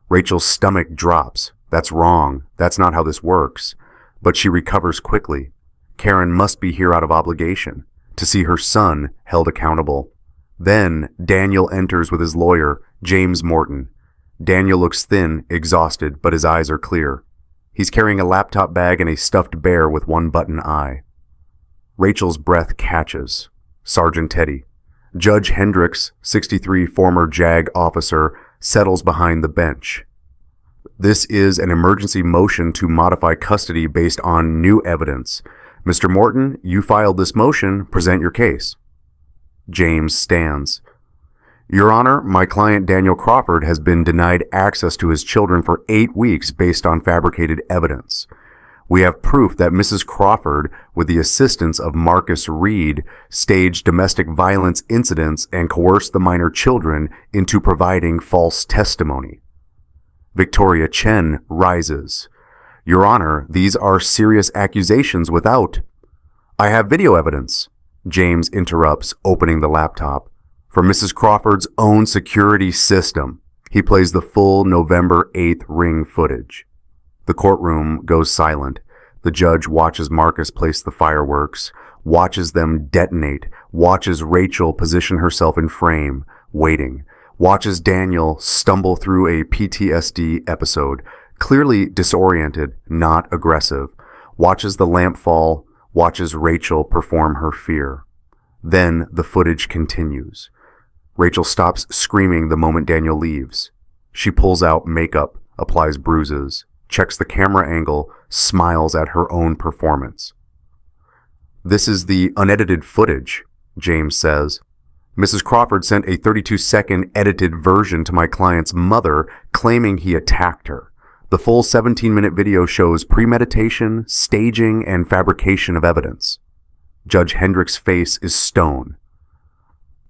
Rachel's stomach drops. That's wrong. That's not how this works. But she recovers quickly. Karen must be here out of obligation, to see her son held accountable. Then Daniel enters with his lawyer, James Morton. Daniel looks thin, exhausted, but his eyes are clear. He's carrying a laptop bag and a stuffed bear with one button eye. Rachel's breath catches. Sergeant Teddy. Judge Hendricks, 63 former JAG officer, settles behind the bench. This is an emergency motion to modify custody based on new evidence. Mr. Morton, you filed this motion. Present your case. James stands. Your Honor, my client Daniel Crawford has been denied access to his children for 8 weeks based on fabricated evidence. We have proof that Mrs. Crawford, with the assistance of Marcus Reed, staged domestic violence incidents and coerced the minor children into providing false testimony. Victoria Chen rises. Your Honor, these are serious accusations without... I have video evidence, James interrupts, opening the laptop. For Mrs. Crawford's own security system. He plays the full November 8th Ring footage. The courtroom goes silent. The judge watches Marcus place the fireworks, watches them detonate, watches Rachel position herself in frame, waiting, watches Daniel stumble through a PTSD episode, clearly disoriented, not aggressive, watches the lamp fall, watches Rachel perform her fear. Then the footage continues. Rachel stops screaming the moment Daniel leaves. She pulls out makeup, applies bruises, checks the camera angle, smiles at her own performance. This is the unedited footage, James says. Mrs. Crawford sent a 32-second edited version to my client's mother, claiming he attacked her. The full 17-minute video shows premeditation, staging, and fabrication of evidence. Judge Hendricks' face is stone.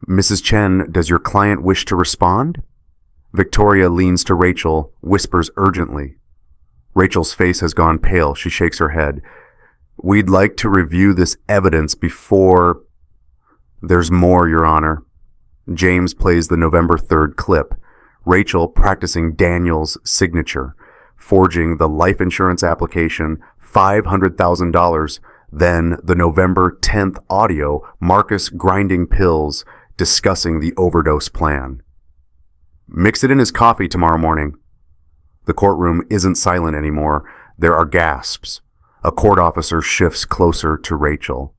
Mrs. Chen, does your client wish to respond? Victoria leans to Rachel, whispers urgently. Rachel's face has gone pale. She shakes her head. We'd like to review this evidence before... There's more, Your Honor. James plays the November 3rd clip. Rachel practicing Daniel's signature, forging the life insurance application, $500,000, then the November 10th audio, Marcus grinding pills, discussing the overdose plan. Mix it in his coffee tomorrow morning. The courtroom isn't silent anymore. There are gasps. A court officer shifts closer to Rachel.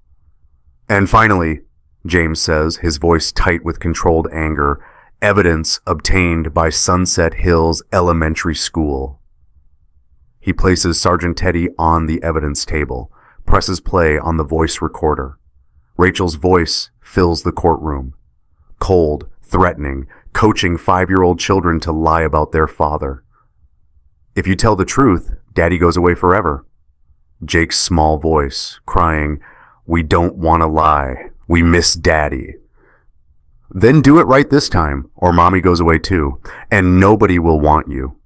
And finally, James says, his voice tight with controlled anger, evidence obtained by Sunset Hills Elementary School. He places Sergeant Teddy on the evidence table, presses play on the voice recorder. Rachel's voice fills the courtroom. Cold, threatening, coaching 5-year-old children to lie about their father. If you tell the truth, Daddy goes away forever. Jake's small voice, crying, "We don't want to lie. We miss Daddy." Then do it right this time, or Mommy goes away too, and nobody will want you.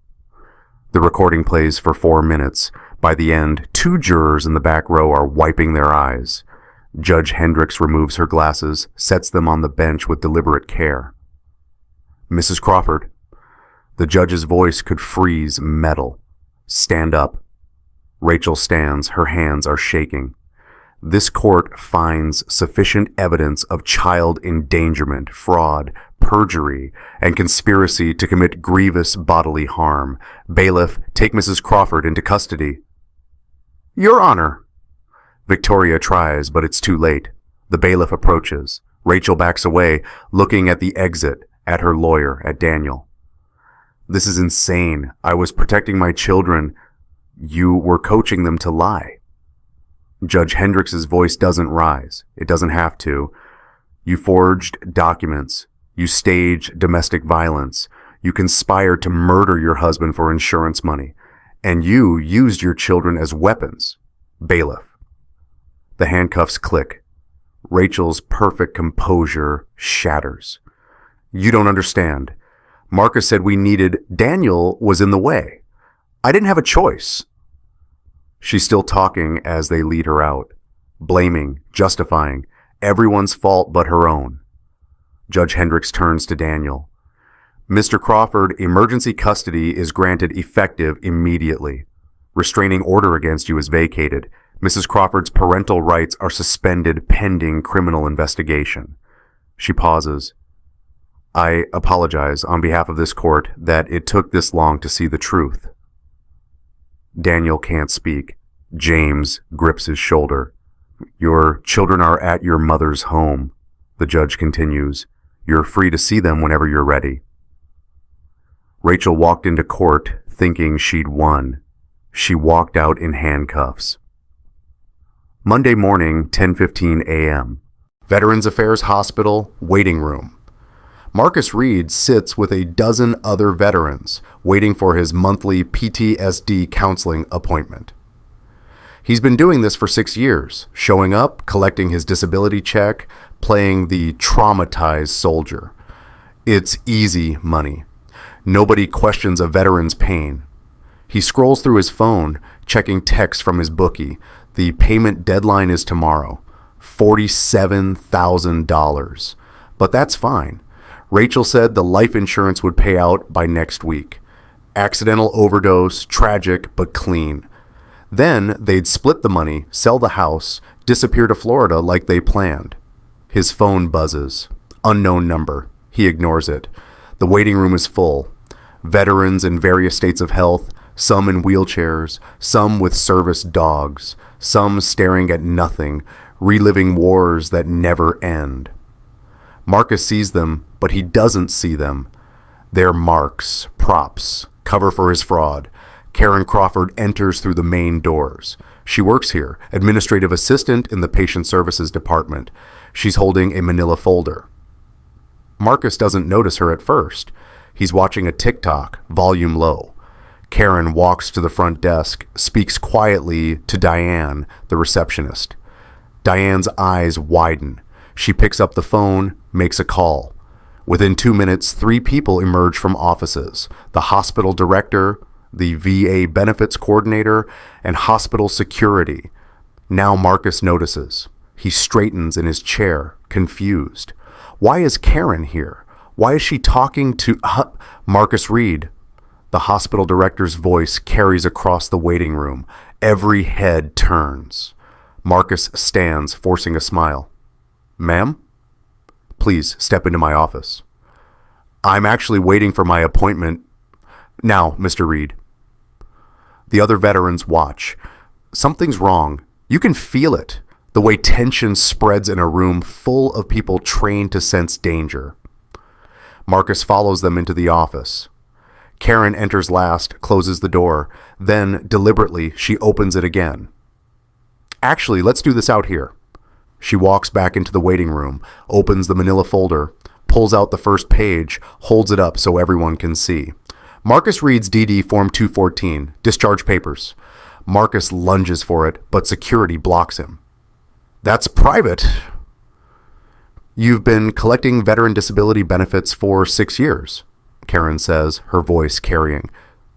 The recording plays for 4 minutes. By the end, 2 jurors in the back row are wiping their eyes. Judge Hendricks removes her glasses, sets them on the bench with deliberate care. "Mrs. Crawford." The judge's voice could freeze metal. "Stand up." Rachel stands, her hands are shaking. This court finds sufficient evidence of child endangerment, fraud, perjury, and conspiracy to commit grievous bodily harm. Bailiff, take Mrs. Crawford into custody. "Your Honor." Victoria tries, but it's too late. The bailiff approaches. Rachel backs away, looking at the exit, at her lawyer, at Daniel. "This is insane. I was protecting my children. You were coaching them to lie." Judge Hendricks' voice doesn't rise. It doesn't have to. "You forged documents. You staged domestic violence. You conspired to murder your husband for insurance money. And you used your children as weapons." Bailiff. The handcuffs click. Rachel's perfect composure shatters. "You don't understand. Marcus said we needed. Daniel was in the way. I didn't have a choice." She's still talking as they lead her out, blaming, justifying, everyone's fault but her own. Judge Hendricks turns to Daniel. "Mr. Crawford, emergency custody is granted effective immediately. Restraining order against you is vacated. Mrs. Crawford's parental rights are suspended pending criminal investigation." She pauses. "I apologize on behalf of this court that it took this long to see the truth." Daniel can't speak. James grips his shoulder. "Your children are at your mother's home," the judge continues. "You're free to see them whenever you're ready." Rachel walked into court thinking she'd won. She walked out in handcuffs. Monday morning, 10:15 a.m. Veterans Affairs Hospital, waiting room. Marcus Reed sits with a dozen other veterans, waiting for his monthly PTSD counseling appointment. He's been doing this for 6 years, showing up, collecting his disability check, playing the traumatized soldier. It's easy money. Nobody questions a veteran's pain. He scrolls through his phone, checking texts from his bookie. The payment deadline is tomorrow, $47,000. But that's fine. Rachel said the life insurance would pay out by next week. Accidental overdose, tragic but clean. Then they'd split the money, sell the house, disappear to Florida like they planned. His phone buzzes. Unknown number. He ignores it. The waiting room is full. Veterans in various states of health, some in wheelchairs, some with service dogs, some staring at nothing, reliving wars that never end. Marcus sees them, but he doesn't see them. They're marks, props, cover for his fraud. Karen Crawford enters through the main doors. She works here, administrative assistant in the patient services department. She's holding a manila folder. Marcus doesn't notice her at first. He's watching a TikTok, volume low. Karen walks to the front desk, speaks quietly to Diane, the receptionist. Diane's eyes widen. She picks up the phone, makes a call. Within 2 minutes, 3 people emerge from offices: the hospital director, the VA benefits coordinator, and hospital security. Now Marcus notices. He straightens in his chair, confused. Why is Karen here? Why is she talking to Marcus Reed? The hospital director's voice carries across the waiting room. Every head turns. Marcus stands, forcing a smile. Ma'am? Please step into my office. I'm actually waiting for my appointment. Now, Mr. Reed. The other veterans watch. Something's wrong. You can feel it. The way tension spreads in a room full of people trained to sense danger. Marcus follows them into the office. Karen enters last, closes the door. Then, deliberately, she opens it again. Actually, let's do this out here. She walks back into the waiting room, opens the manila folder, pulls out the first page, holds it up so everyone can see. Marcus reads DD Form 214, discharge papers. Marcus lunges for it, but security blocks him. That's private. You've been collecting veteran disability benefits for 6 years, Karen says, her voice carrying.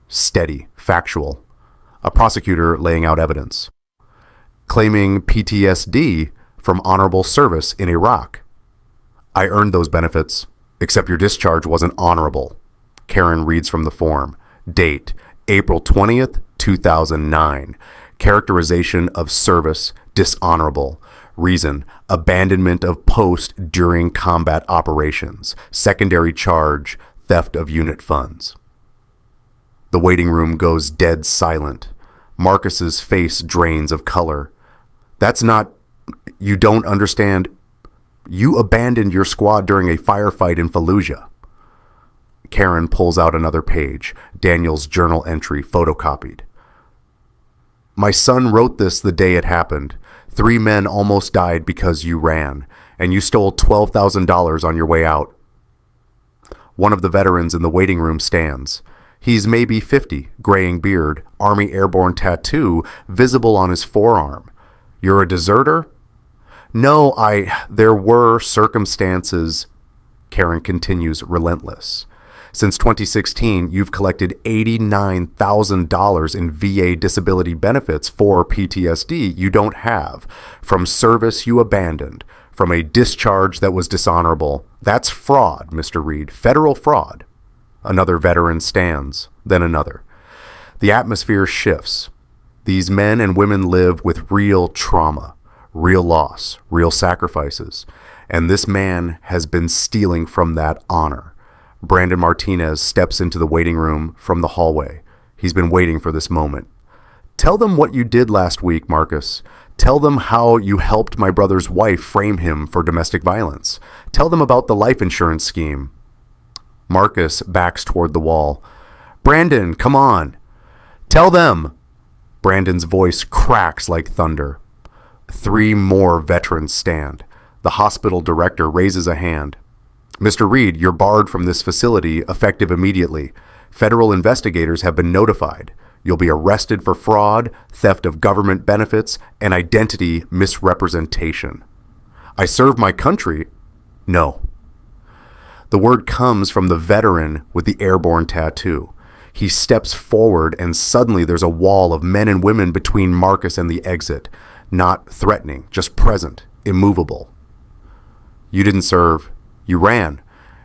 Steady, factual. A prosecutor laying out evidence. Claiming PTSD from honorable service in Iraq. I earned those benefits, except your discharge wasn't honorable. Karen reads from the form. Date, April 20th, 2009. Characterization of service, dishonorable. Reason, abandonment of post during combat operations. Secondary charge, theft of unit funds. The waiting room goes dead silent. Marcus's face drains of color. That's not... You don't understand. You abandoned your squad during a firefight in Fallujah. Karen pulls out another page, Daniel's journal entry photocopied. My son wrote this the day it happened. 3 men almost died because you ran, and you stole $12,000 on your way out. One of the veterans in the waiting room stands. He's maybe 50, graying beard, Army airborne tattoo visible on his forearm. You're a deserter? No, there were circumstances. Karen continues, relentless. Since 2016, you've collected $89,000 in VA disability benefits for PTSD you don't have, from service you abandoned, from a discharge that was dishonorable. That's fraud, Mr. Reed, federal fraud. Another veteran stands, then another. The atmosphere shifts. These men and women live with real trauma, real loss, real sacrifices, and this man has been stealing from that honor. Brandon Martinez steps into the waiting room from the hallway. He's been waiting for this moment. Tell them what you did last week, Marcus. Tell them how you helped my brother's wife frame him for domestic violence. Tell them about the life insurance scheme. Marcus backs toward the wall. Brandon, come on. Tell them. Brandon's voice cracks like thunder. 3 more veterans stand. The hospital director raises a hand. Mr. Reed, you're barred from this facility, effective immediately. Federal investigators have been notified. You'll be arrested for fraud, theft of government benefits, and identity misrepresentation. I serve my country. No. The word comes from the veteran with the airborne tattoo. He steps forward, and suddenly there's a wall of men and women between Marcus and the exit. Not threatening, just present, immovable. You didn't serve. You ran,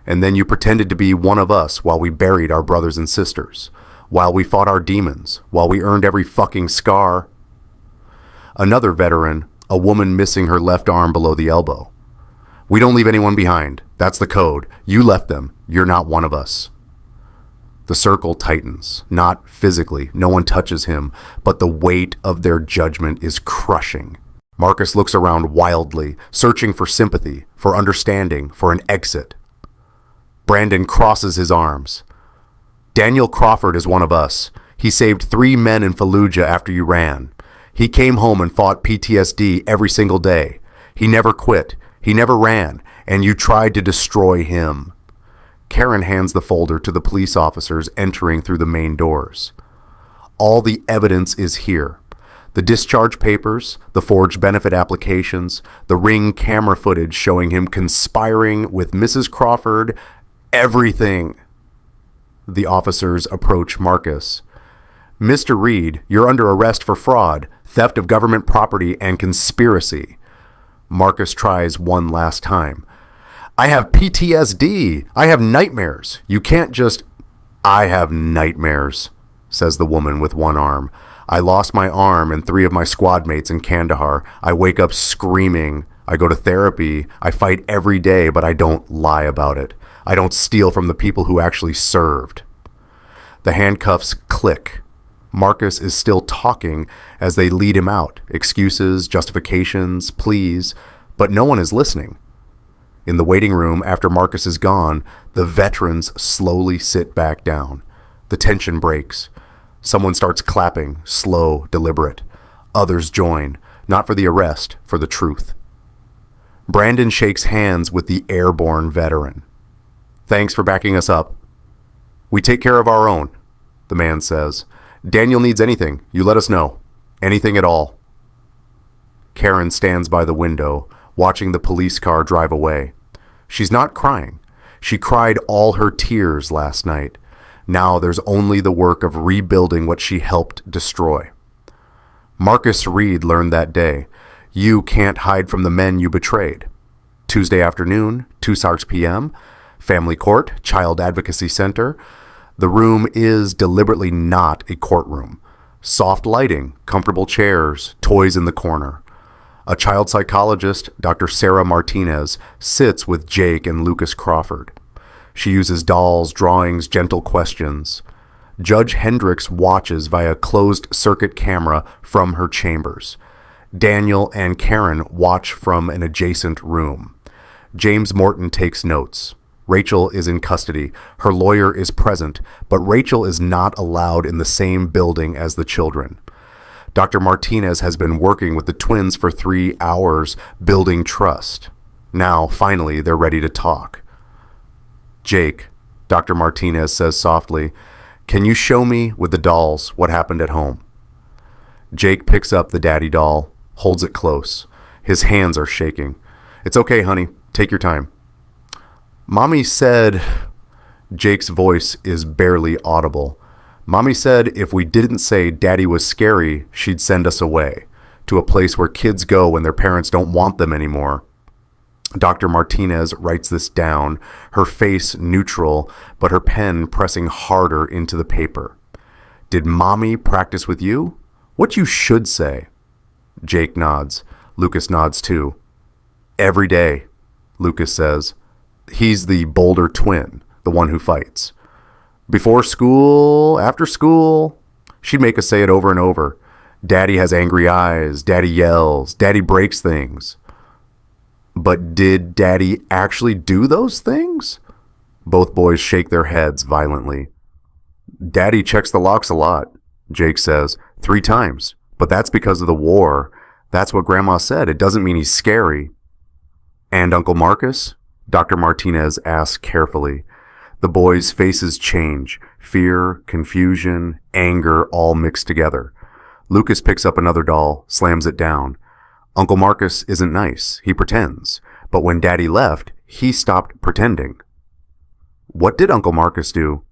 and then you pretended to be one of us while we buried our brothers and sisters, while we fought our demons, while we earned every fucking scar. Another veteran, a woman missing her left arm below the elbow. We don't leave anyone behind. That's the code. You left them. You're not one of us. The circle tightens, not physically. No one touches him, but the weight of their judgment is crushing. Marcus looks around wildly, searching for sympathy, for understanding, for an exit. Brandon crosses his arms. Daniel Crawford is one of us. He saved 3 men in Fallujah after you ran. He came home and fought PTSD every single day. He never quit. He never ran, and you tried to destroy him. Karen hands the folder to the police officers entering through the main doors. All the evidence is here. The discharge papers, the forged benefit applications, the Ring camera footage showing him conspiring with Mrs. Crawford, everything. The officers approach Marcus. Mr. Reed, you're under arrest for fraud, theft of government property, and conspiracy. Marcus tries one last time. I have PTSD. I have nightmares. You can't just... I have nightmares, says the woman with one arm. I lost my arm and 3 of my squad mates in Kandahar. I wake up screaming. I go to therapy. I fight every day, but I don't lie about it. I don't steal from the people who actually served. The handcuffs click. Marcus is still talking as they lead him out. Excuses, justifications, pleas, but no one is listening. In the waiting room, after Marcus is gone, the veterans slowly sit back down. The tension breaks. Someone starts clapping, slow, deliberate. Others join, not for the arrest, for the truth. Brandon shakes hands with the airborne veteran. Thanks for backing us up. We take care of our own, the man says. Daniel needs anything, you let us know. Anything at all. Karen stands by the window, watching the police car drive away. She's not crying. She cried all her tears last night. Now there's only the work of rebuilding what she helped destroy. Marcus Reed learned that day, you can't hide from the men you betrayed. Tuesday afternoon, 2:00 p.m., Family Court, Child Advocacy Center. The room is deliberately not a courtroom. Soft lighting, comfortable chairs, toys in the corner. A child psychologist, Dr. Sarah Martinez, sits with Jake and Lucas Crawford. She uses dolls, drawings, gentle questions. Judge Hendricks watches via closed-circuit camera from her chambers. Daniel and Karen watch from an adjacent room. James Morton takes notes. Rachel is in custody. Her lawyer is present, but Rachel is not allowed in the same building as the children. Dr. Martinez has been working with the twins for 3 hours, building trust. Now, finally, they're ready to talk. Jake, Dr. Martinez says softly, can you show me with the dolls what happened at home? Jake picks up the daddy doll, holds it close. His hands are shaking. It's okay, honey. Take your time. Mommy said... Jake's voice is barely audible. Mommy said if we didn't say Daddy was scary, she'd send us away, to a place where kids go when their parents don't want them anymore. Dr. Martinez writes this down, her face neutral, but her pen pressing harder into the paper. Did Mommy practice with you? What you should say. Jake nods. Lucas nods too. Every day, Lucas says. He's the bolder twin, the one who fights. Before school, after school, she'd make us say it over and over. Daddy has angry eyes, Daddy yells, Daddy breaks things. But did Daddy actually do those things? Both boys shake their heads violently. Daddy checks the locks a lot, Jake says, 3 times. But that's because of the war. That's what Grandma said. It doesn't mean he's scary. And Uncle Marcus? Dr. Martinez asks carefully. The boys' faces change. Fear, confusion, anger, all mixed together. Lucas picks up another doll, slams it down. Uncle Marcus isn't nice. He pretends. But when Daddy left, he stopped pretending. What did Uncle Marcus do?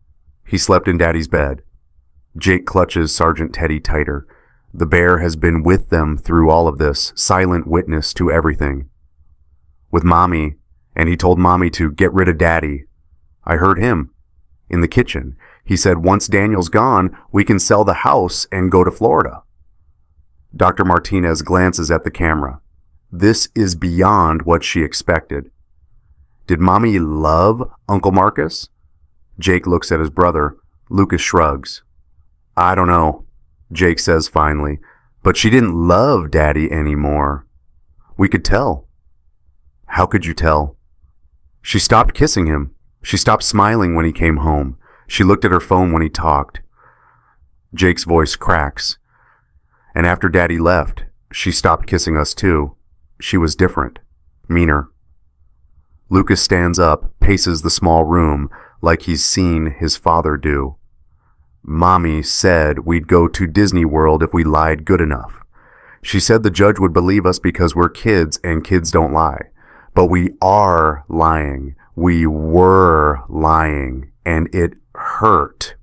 He slept in Daddy's bed. Jake clutches Sergeant Teddy tighter. The bear has been with them through all of this, silent witness to everything. With Mommy, and he told Mommy to get rid of Daddy. I heard him. In the kitchen. He said once Daniel's gone, we can sell the house and go to Florida. Dr. Martinez glances at the camera. This is beyond what she expected. Did Mommy love Uncle Marcus? Jake looks at his brother. Lucas shrugs. I don't know, Jake says finally, but she didn't love Daddy anymore. We could tell. How could you tell? She stopped kissing him. She stopped smiling when he came home. She looked at her phone when he talked. Jake's voice cracks. And after Daddy left, she stopped kissing us too. She was different, meaner. Lucas stands up, paces the small room like he's seen his father do. Mommy said we'd go to Disney World if we lied good enough. She said the judge would believe us because we're kids and kids don't lie. But we are lying. We were lying. And it hurt.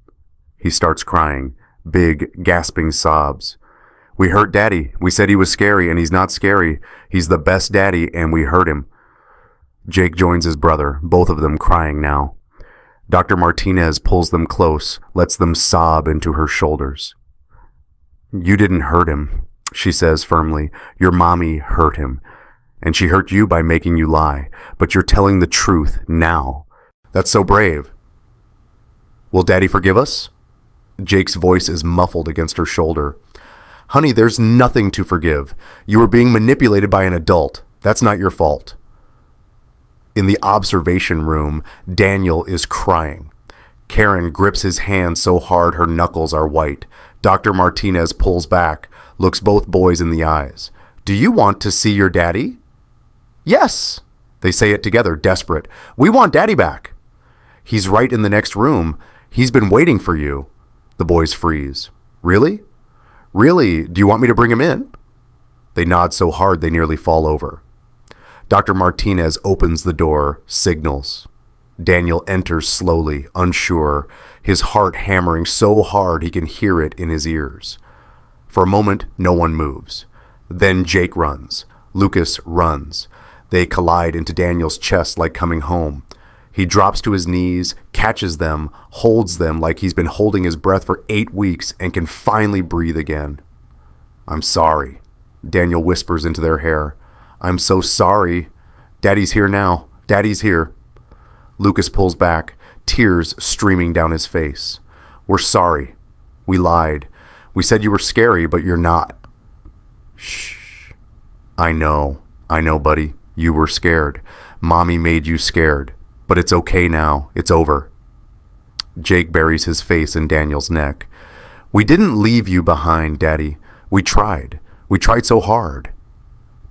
He starts crying, big, gasping sobs. We hurt Daddy. We said he was scary, and he's not scary. He's the best Daddy, and we hurt him. Jake joins his brother, both of them crying now. Dr. Martinez pulls them close, lets them sob into her shoulders. "You didn't hurt him," she says firmly. "Your mommy hurt him. And she hurt you by making you lie. But you're telling the truth now. That's so brave." "Will Daddy forgive us?" Jake's voice is muffled against her shoulder. "Honey, there's nothing to forgive. You were being manipulated by an adult. That's not your fault." In the observation room, Daniel is crying. Karen grips his hand so hard her knuckles are white. Dr. Martinez pulls back, looks both boys in the eyes. "Do you want to see your daddy?" "Yes," they say it together, desperate. "We want Daddy back." "He's right in the next room. He's been waiting for you." The boys freeze. "Really? Really? Do you want me to bring him in?" They nod so hard they nearly fall over. Dr. Martinez opens the door, signals. Daniel enters slowly, unsure, his heart hammering so hard he can hear it in his ears. For a moment, no one moves. Then Jake runs. Lucas runs. They collide into Daniel's chest like coming home. He drops to his knees, catches them, holds them like he's been holding his breath for 8 weeks and can finally breathe again. "I'm sorry," Daniel whispers into their hair. "I'm so sorry. Daddy's here now. Daddy's here." Lucas pulls back, tears streaming down his face. "We're sorry. We lied. We said you were scary, but you're not." "Shh. I know, buddy. You were scared. Mommy made you scared. But it's okay now. It's over." Jake buries his face in Daniel's neck. "We didn't leave you behind, Daddy. We tried. We tried so hard."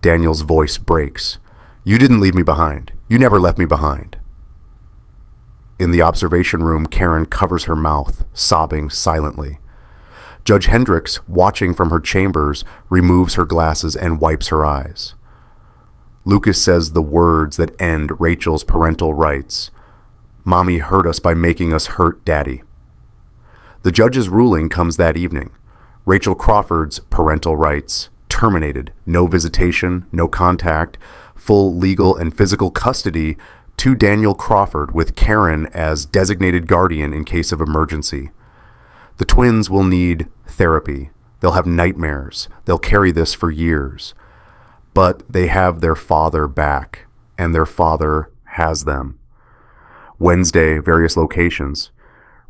Daniel's voice breaks. "You didn't leave me behind. You never left me behind." In the observation room, Karen covers her mouth, sobbing silently. Judge Hendricks, watching from her chambers, removes her glasses and wipes her eyes. Lucas says the words that end Rachel's parental rights. "Mommy hurt us by making us hurt Daddy." The judge's ruling comes that evening. Rachel Crawford's parental rights terminated. No visitation, no contact, full legal and physical custody to Daniel Crawford, with Karen as designated guardian in case of emergency. The twins will need therapy. They'll have nightmares. They'll carry this for years. But they have their father back, and their father has them. Wednesday, various locations.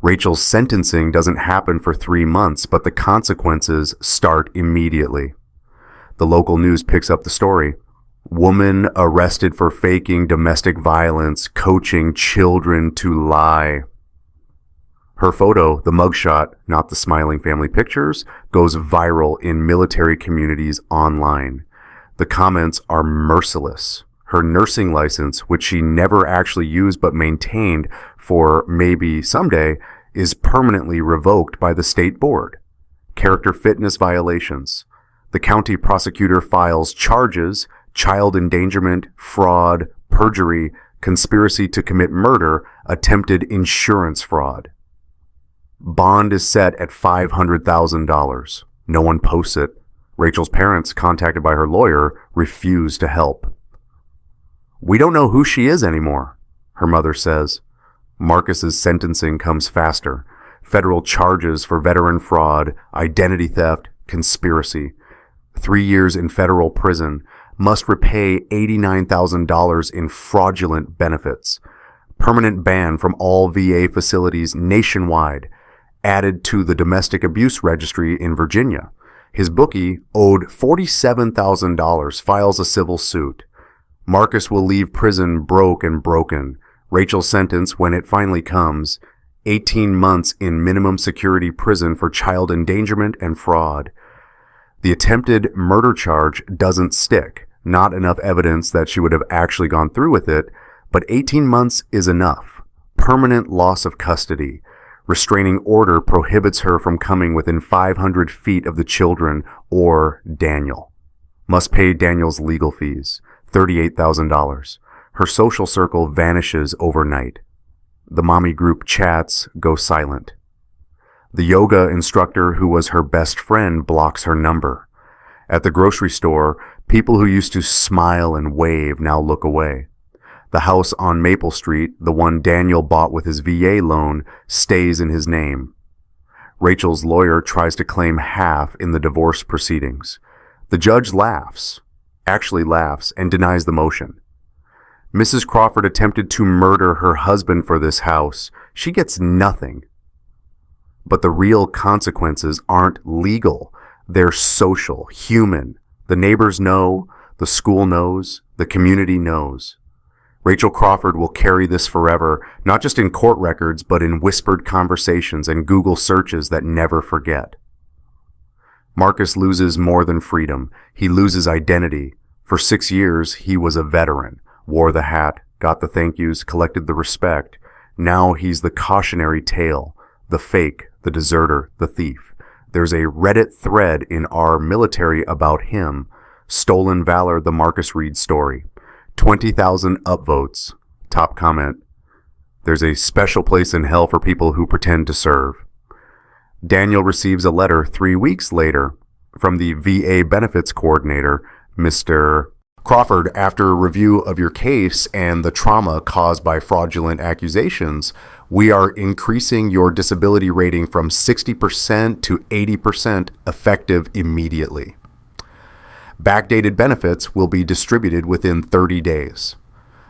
Rachel's sentencing doesn't happen for 3 months, but the consequences start immediately. The local news picks up the story. Woman arrested for faking domestic violence, coaching children to lie. Her photo, the mugshot, not the smiling family pictures, goes viral in military communities online. The comments are merciless. Her nursing license, which she never actually used but maintained for maybe someday, is permanently revoked by the state board. Character fitness violations. The county prosecutor files charges: child endangerment, fraud, perjury, conspiracy to commit murder, attempted insurance fraud. Bond is set at $500,000. No one posts it. Rachel's parents, contacted by her lawyer, refuse to help. "We don't know who she is anymore," her mother says. Marcus's sentencing comes faster. Federal charges for veteran fraud, identity theft, conspiracy. 3 years in federal prison. Must repay $89,000 in fraudulent benefits. Permanent ban from all VA facilities nationwide. Added to the domestic abuse registry in Virginia. His bookie, owed $47,000, files a civil suit. Marcus will leave prison broke and broken. Rachel's sentence, when it finally comes, 18 months in minimum security prison for child endangerment and fraud. The attempted murder charge doesn't stick. Not enough evidence that she would have actually gone through with it, but 18 months is enough. Permanent loss of custody. Restraining order prohibits her from coming within 500 feet of the children or Daniel. Must pay Daniel's legal fees, $38,000. Her social circle vanishes overnight. The mommy group chats go silent. The yoga instructor who was her best friend blocks her number. At the grocery store, people who used to smile and wave now look away. The house on Maple Street, the one Daniel bought with his VA loan, stays in his name. Rachel's lawyer tries to claim half in the divorce proceedings. The judge actually laughs, and denies the motion. Mrs. Crawford attempted to murder her husband for this house. She gets nothing. But the real consequences aren't legal. They're social, human. The neighbors know, the school knows, the community knows. Rachel Crawford will carry this forever, not just in court records, but in whispered conversations and Google searches that never forget. Marcus loses more than freedom. He loses identity. For 6 years, he was a veteran, wore the hat, got the thank yous, collected the respect. Now he's the cautionary tale, the fake, the deserter, the thief. There's a Reddit thread in our military about him, Stolen Valor, the Marcus Reed story. 20,000 upvotes. Top comment: there's a special place in hell for people who pretend to serve. Daniel receives a letter 3 weeks later from the VA benefits coordinator, Mr. Crawford. After a review of your case and the trauma caused by fraudulent accusations, we are increasing your disability rating from 60% to 80% effective immediately. Backdated benefits will be distributed within 30 days.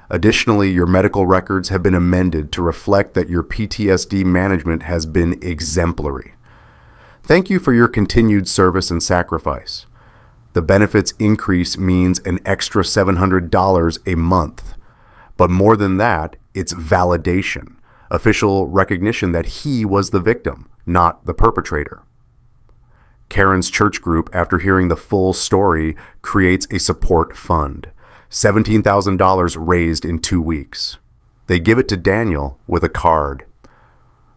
Additionally, your medical records have been amended to reflect that your PTSD management has been exemplary. Thank you for your continued service and sacrifice. The benefits increase means an extra $700 a month. But more than that, it's validation, official recognition that he was the victim, not the perpetrator. Karen's church group, after hearing the full story, creates a support fund. $17,000 raised in 2 weeks. They give it to Daniel with a card.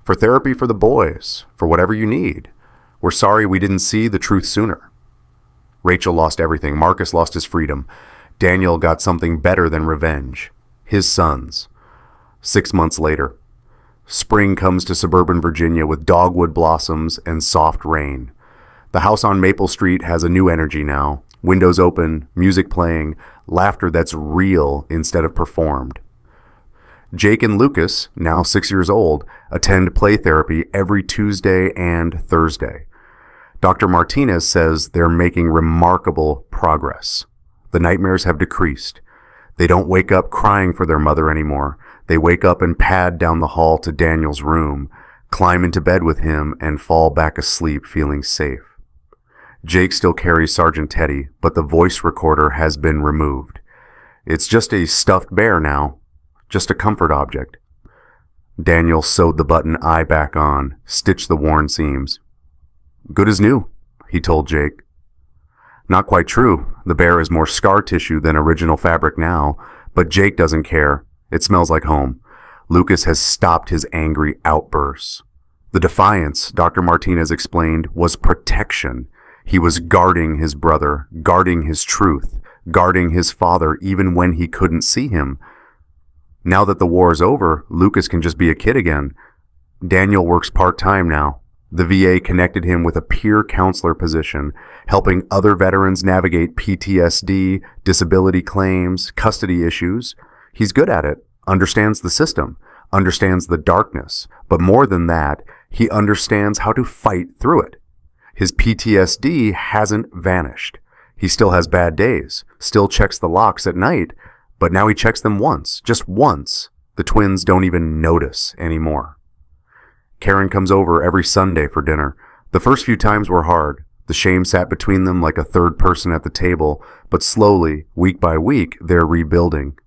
For therapy for the boys, for whatever you need. We're sorry we didn't see the truth sooner. Rachel lost everything. Marcus lost his freedom. Daniel got something better than revenge. His sons. 6 months later, spring comes to suburban Virginia with dogwood blossoms and soft rain. The house on Maple Street has a new energy now. Windows open, music playing, laughter that's real instead of performed. Jake and Lucas, now 6 years old, attend play therapy every Tuesday and Thursday. Dr. Martinez says they're making remarkable progress. The nightmares have decreased. They don't wake up crying for their mother anymore. They wake up and pad down the hall to Daniel's room, climb into bed with him, and fall back asleep feeling safe. Jake still carries Sergeant Teddy, but the voice recorder has been removed. It's just a stuffed bear now, just a comfort object. Daniel sewed the button eye back on, stitched the worn seams. Good as new, he told Jake. Not quite true. The bear is more scar tissue than original fabric now, but Jake doesn't care. It smells like home. Lucas has stopped his angry outbursts. The defiance, Dr. Martinez explained, was protection. He was guarding his brother, guarding his truth, guarding his father even when he couldn't see him. Now that the war is over, Lucas can just be a kid again. Daniel works part-time now. The VA connected him with a peer counselor position, helping other veterans navigate PTSD, disability claims, custody issues. He's good at it, understands the system, understands the darkness, but more than that, he understands how to fight through it. His PTSD hasn't vanished. He still has bad days, still checks the locks at night, but now he checks them once, just once. The twins don't even notice anymore. Karen comes over every Sunday for dinner. The first few times were hard. The shame sat between them like a third person at the table, but slowly, week by week, they're rebuilding.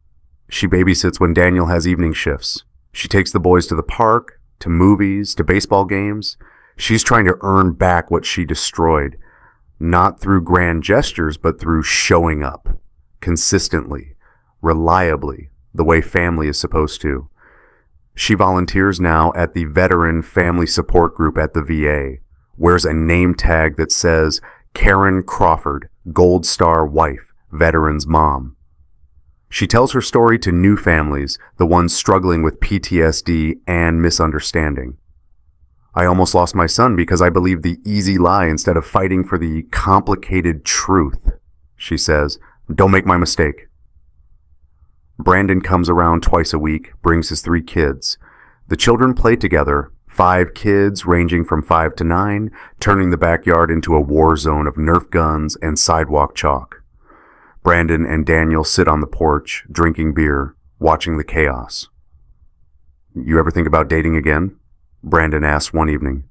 She babysits when Daniel has evening shifts. She takes the boys to the park, to movies, to baseball games. She's trying to earn back what she destroyed, not through grand gestures, but through showing up, consistently, reliably, the way family is supposed to. She volunteers now at the Veteran Family Support Group at the VA, wears a name tag that says Karen Crawford, Gold Star Wife, Veteran's Mom. She tells her story to new families, the ones struggling with PTSD and misunderstanding. I almost lost my son because I believed the easy lie instead of fighting for the complicated truth, she says. Don't make my mistake. Brandon comes around twice a week, brings his 3 kids. The children play together, 5 kids ranging from 5 to 9, turning the backyard into a war zone of Nerf guns and sidewalk chalk. Brandon and Daniel sit on the porch, drinking beer, watching the chaos. "You ever think about dating again?" Brandon asks one evening.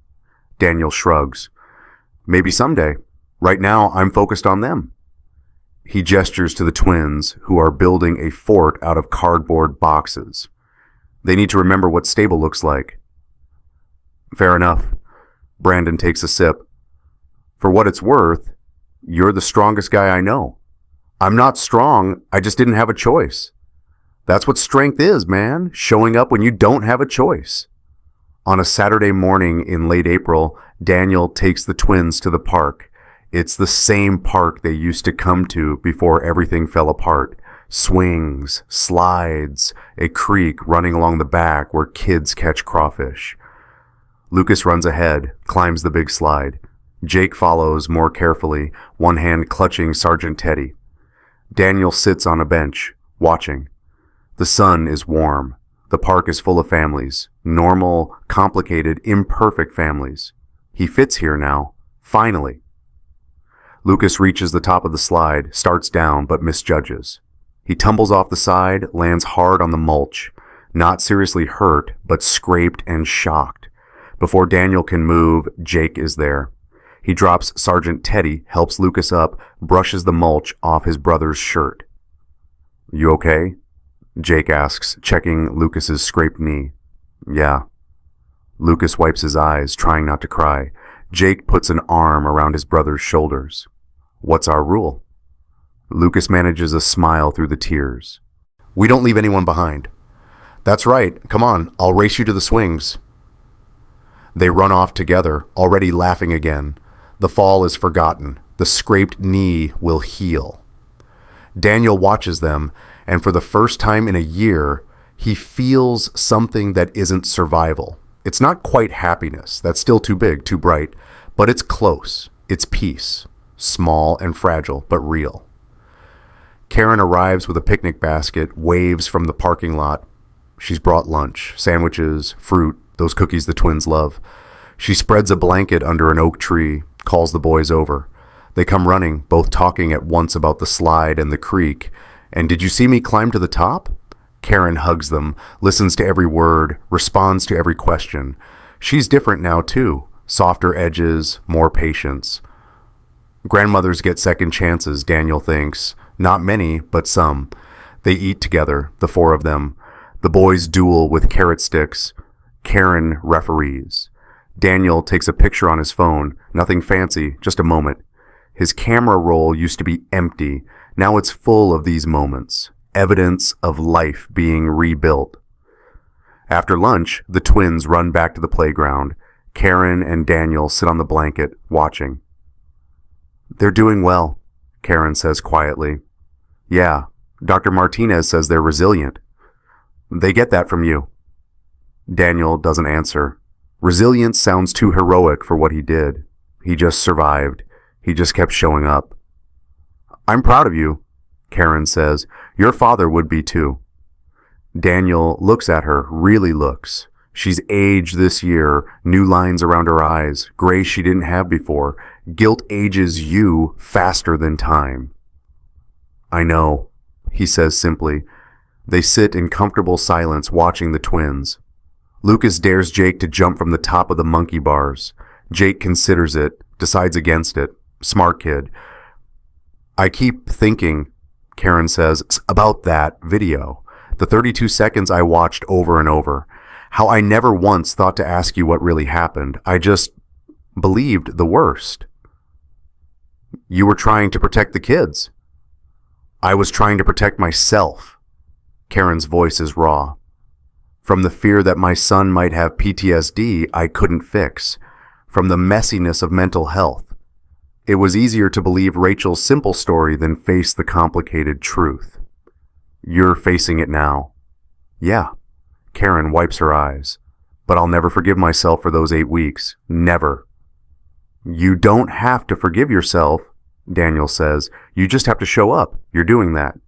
Daniel shrugs. "Maybe someday. Right now, I'm focused on them." He gestures to the twins, who are building a fort out of cardboard boxes. They need to remember what stable looks like. "Fair enough." Brandon takes a sip. "For what it's worth, you're the strongest guy I know. I'm not strong, I just didn't have a choice. That's what strength is, man, showing up when you don't have a choice." On a Saturday morning in late April, Daniel takes the twins to the park. It's the same park they used to come to before everything fell apart. Swings, slides, a creek running along the back where kids catch crawfish. Lucas runs ahead, climbs the big slide. Jake follows more carefully, one hand clutching Sergeant Teddy. Daniel sits on a bench, watching. The sun is warm. The park is full of families. Normal, complicated, imperfect families. He fits here now. Finally. Lucas reaches the top of the slide, starts down, but misjudges. He tumbles off the side, lands hard on the mulch. Not seriously hurt, but scraped and shocked. Before Daniel can move, Jake is there. He drops Sergeant Teddy, helps Lucas up, brushes the mulch off his brother's shirt. "You okay?" Jake asks, checking Lucas's scraped knee. "Yeah." Lucas wipes his eyes, trying not to cry. Jake puts an arm around his brother's shoulders. "What's our rule?" Lucas manages a smile through the tears. "We don't leave anyone behind." "That's right. Come on, I'll race you to the swings." They run off together, already laughing again. The fall is forgotten. The scraped knee will heal. Daniel watches them, and for the first time in a year, he feels something that isn't survival. It's not quite happiness. That's still too big, too bright. But it's close. It's peace. Small and fragile, but real. Karen arrives with a picnic basket, waves from the parking lot. She's brought lunch, sandwiches, fruit, those cookies the twins love. She spreads a blanket under an oak tree, calls the boys over. They come running, both talking at once about the slide and the creek. "And did you see me climb to the top?" Karen hugs them, listens to every word, responds to every question. She's different now, too. Softer edges, more patience. Grandmothers get second chances, Daniel thinks. Not many, but some. They eat together, the 4 of them. The boys duel with carrot sticks. Karen referees. Daniel takes a picture on his phone. Nothing fancy, just a moment. His camera roll used to be empty. Now it's full of these moments. Evidence of life being rebuilt. After lunch, the twins run back to the playground. Karen and Daniel sit on the blanket, watching. "They're doing well," Karen says quietly. "Yeah, Dr. Martinez says they're resilient." "They get that from you." Daniel doesn't answer. Resilience sounds too heroic for what he did. He just survived. He just kept showing up. "I'm proud of you," Karen says. "Your father would be too." Daniel looks at her, really looks. She's aged this year, new lines around her eyes, gray she didn't have before. Guilt ages you faster than time. "I know," he says simply. They sit in comfortable silence watching the twins. Lucas dares Jake to jump from the top of the monkey bars. Jake considers it, decides against it. Smart kid. "I keep thinking," Karen says, "about that video. The 32 seconds I watched over and over. How I never once thought to ask you what really happened. I just believed the worst." "You were trying to protect the kids." "I was trying to protect myself." Karen's voice is raw. "From the fear that my son might have PTSD I couldn't fix. From the messiness of mental health. It was easier to believe Rachel's simple story than face the complicated truth. You're facing it now." "Yeah." Karen wipes her eyes. "But I'll never forgive myself for those 8 weeks. Never." "You don't have to forgive yourself," Daniel says. "You just have to show up. You're doing that."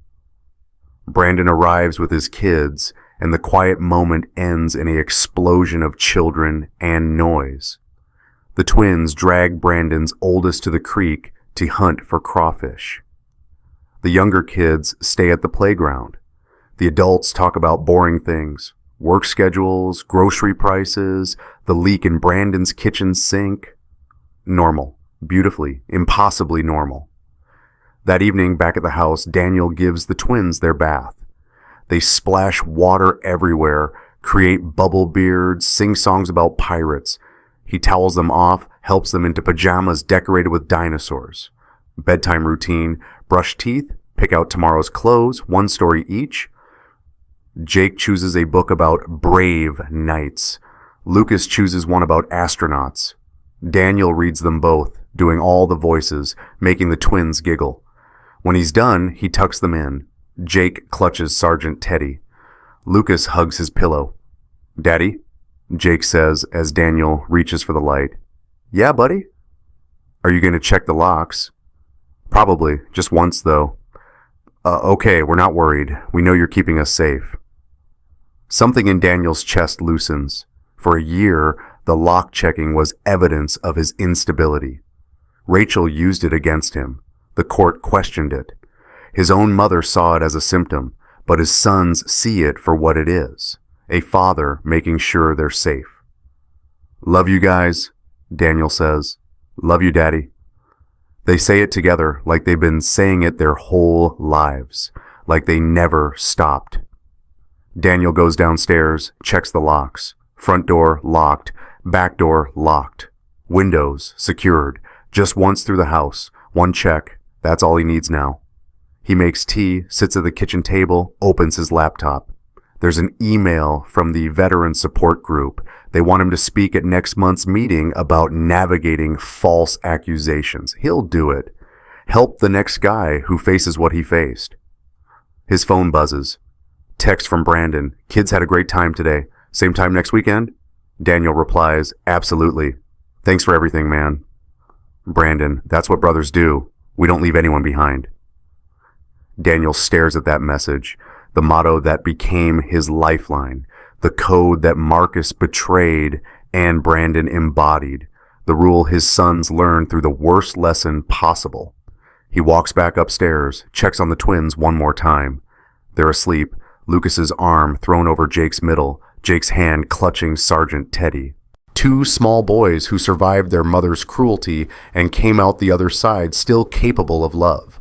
Brandon arrives with his kids, and the quiet moment ends in an explosion of children and noise. The twins drag Brandon's oldest to the creek to hunt for crawfish. The younger kids stay at the playground. The adults talk about boring things: work schedules, grocery prices, the leak in Brandon's kitchen sink. Normal. Beautifully, impossibly normal. That evening, back at the house, Daniel gives the twins their bath. They splash water everywhere, create bubble beards, sing songs about pirates. He towels them off, helps them into pajamas decorated with dinosaurs. Bedtime routine: brush teeth, pick out tomorrow's clothes, one story each. Jake chooses a book about brave knights. Lucas chooses one about astronauts. Daniel reads them both, doing all the voices, making the twins giggle. When he's done, he tucks them in. Jake clutches Sergeant Teddy. Lucas hugs his pillow. "Daddy?" Jake says as Daniel reaches for the light. "Yeah, buddy?" "Are you going to check the locks?" "Probably, just once though." Okay, we're not worried. We know you're keeping us safe." Something in Daniel's chest loosens. For a year, the lock checking was evidence of his instability. Rachel used it against him. The court questioned it. His own mother saw it as a symptom, but his sons see it for what it is: a father making sure they're safe. "Love you guys," Daniel says. "Love you, Daddy." They say it together like they've been saying it their whole lives, like they never stopped. Daniel goes downstairs, checks the locks. Front door locked, back door locked. Windows secured. Just once through the house. One check. That's all he needs now. He makes tea, sits at the kitchen table, opens his laptop. There's an email from the veteran support group. They want him to speak at next month's meeting about navigating false accusations. He'll do it. Help the next guy who faces what he faced. His phone buzzes. Text from Brandon. "Kids had a great time today. Same time next weekend?" Daniel replies, "Absolutely. Thanks for everything, man." Brandon: "That's what brothers do. We don't leave anyone behind." Daniel stares at that message, the motto that became his lifeline, the code that Marcus betrayed and Brandon embodied, the rule his sons learned through the worst lesson possible. He walks back upstairs, checks on the twins one more time. They're asleep, Lucas's arm thrown over Jake's middle, Jake's hand clutching Sergeant Teddy. Two small boys who survived their mother's cruelty and came out the other side still capable of love.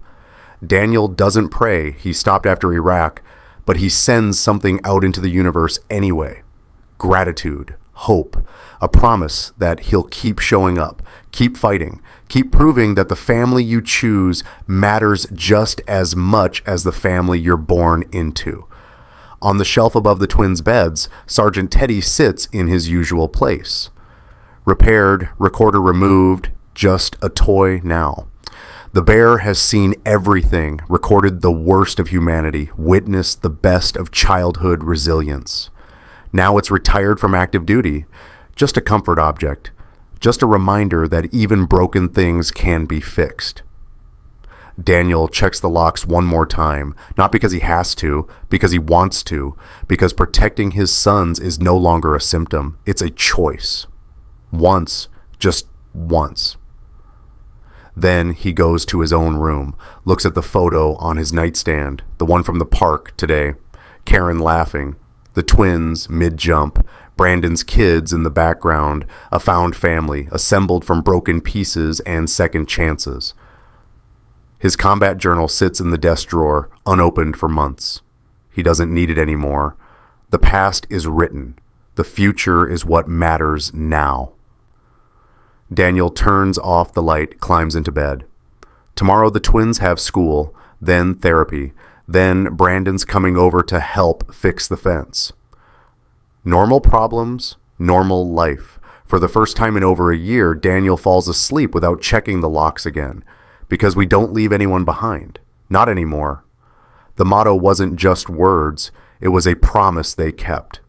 Daniel doesn't pray, he stopped after Iraq, but he sends something out into the universe anyway. Gratitude, hope, a promise that he'll keep showing up, keep fighting, keep proving that the family you choose matters just as much as the family you're born into. On the shelf above the twins' beds, Sergeant Teddy sits in his usual place. Repaired, recorder removed, just a toy now. The bear has seen everything, recorded the worst of humanity, witnessed the best of childhood resilience. Now it's retired from active duty, just a comfort object, just a reminder that even broken things can be fixed. Daniel checks the locks one more time, not because he has to, because he wants to, because protecting his sons is no longer a symptom, it's a choice. Once, just once. Then he goes to his own room, looks at the photo on his nightstand, the one from the park today, Karen laughing, the twins mid-jump, Brandon's kids in the background, a found family, assembled from broken pieces and second chances. His combat journal sits in the desk drawer, unopened for months. He doesn't need it anymore. The past is written. The future is what matters now. Daniel turns off the light, climbs into bed. Tomorrow the twins have school, then therapy, then Brandon's coming over to help fix the fence. Normal problems, normal life. For the first time in over a year, Daniel falls asleep without checking the locks again, because we don't leave anyone behind. Not anymore. The motto wasn't just words, it was a promise they kept.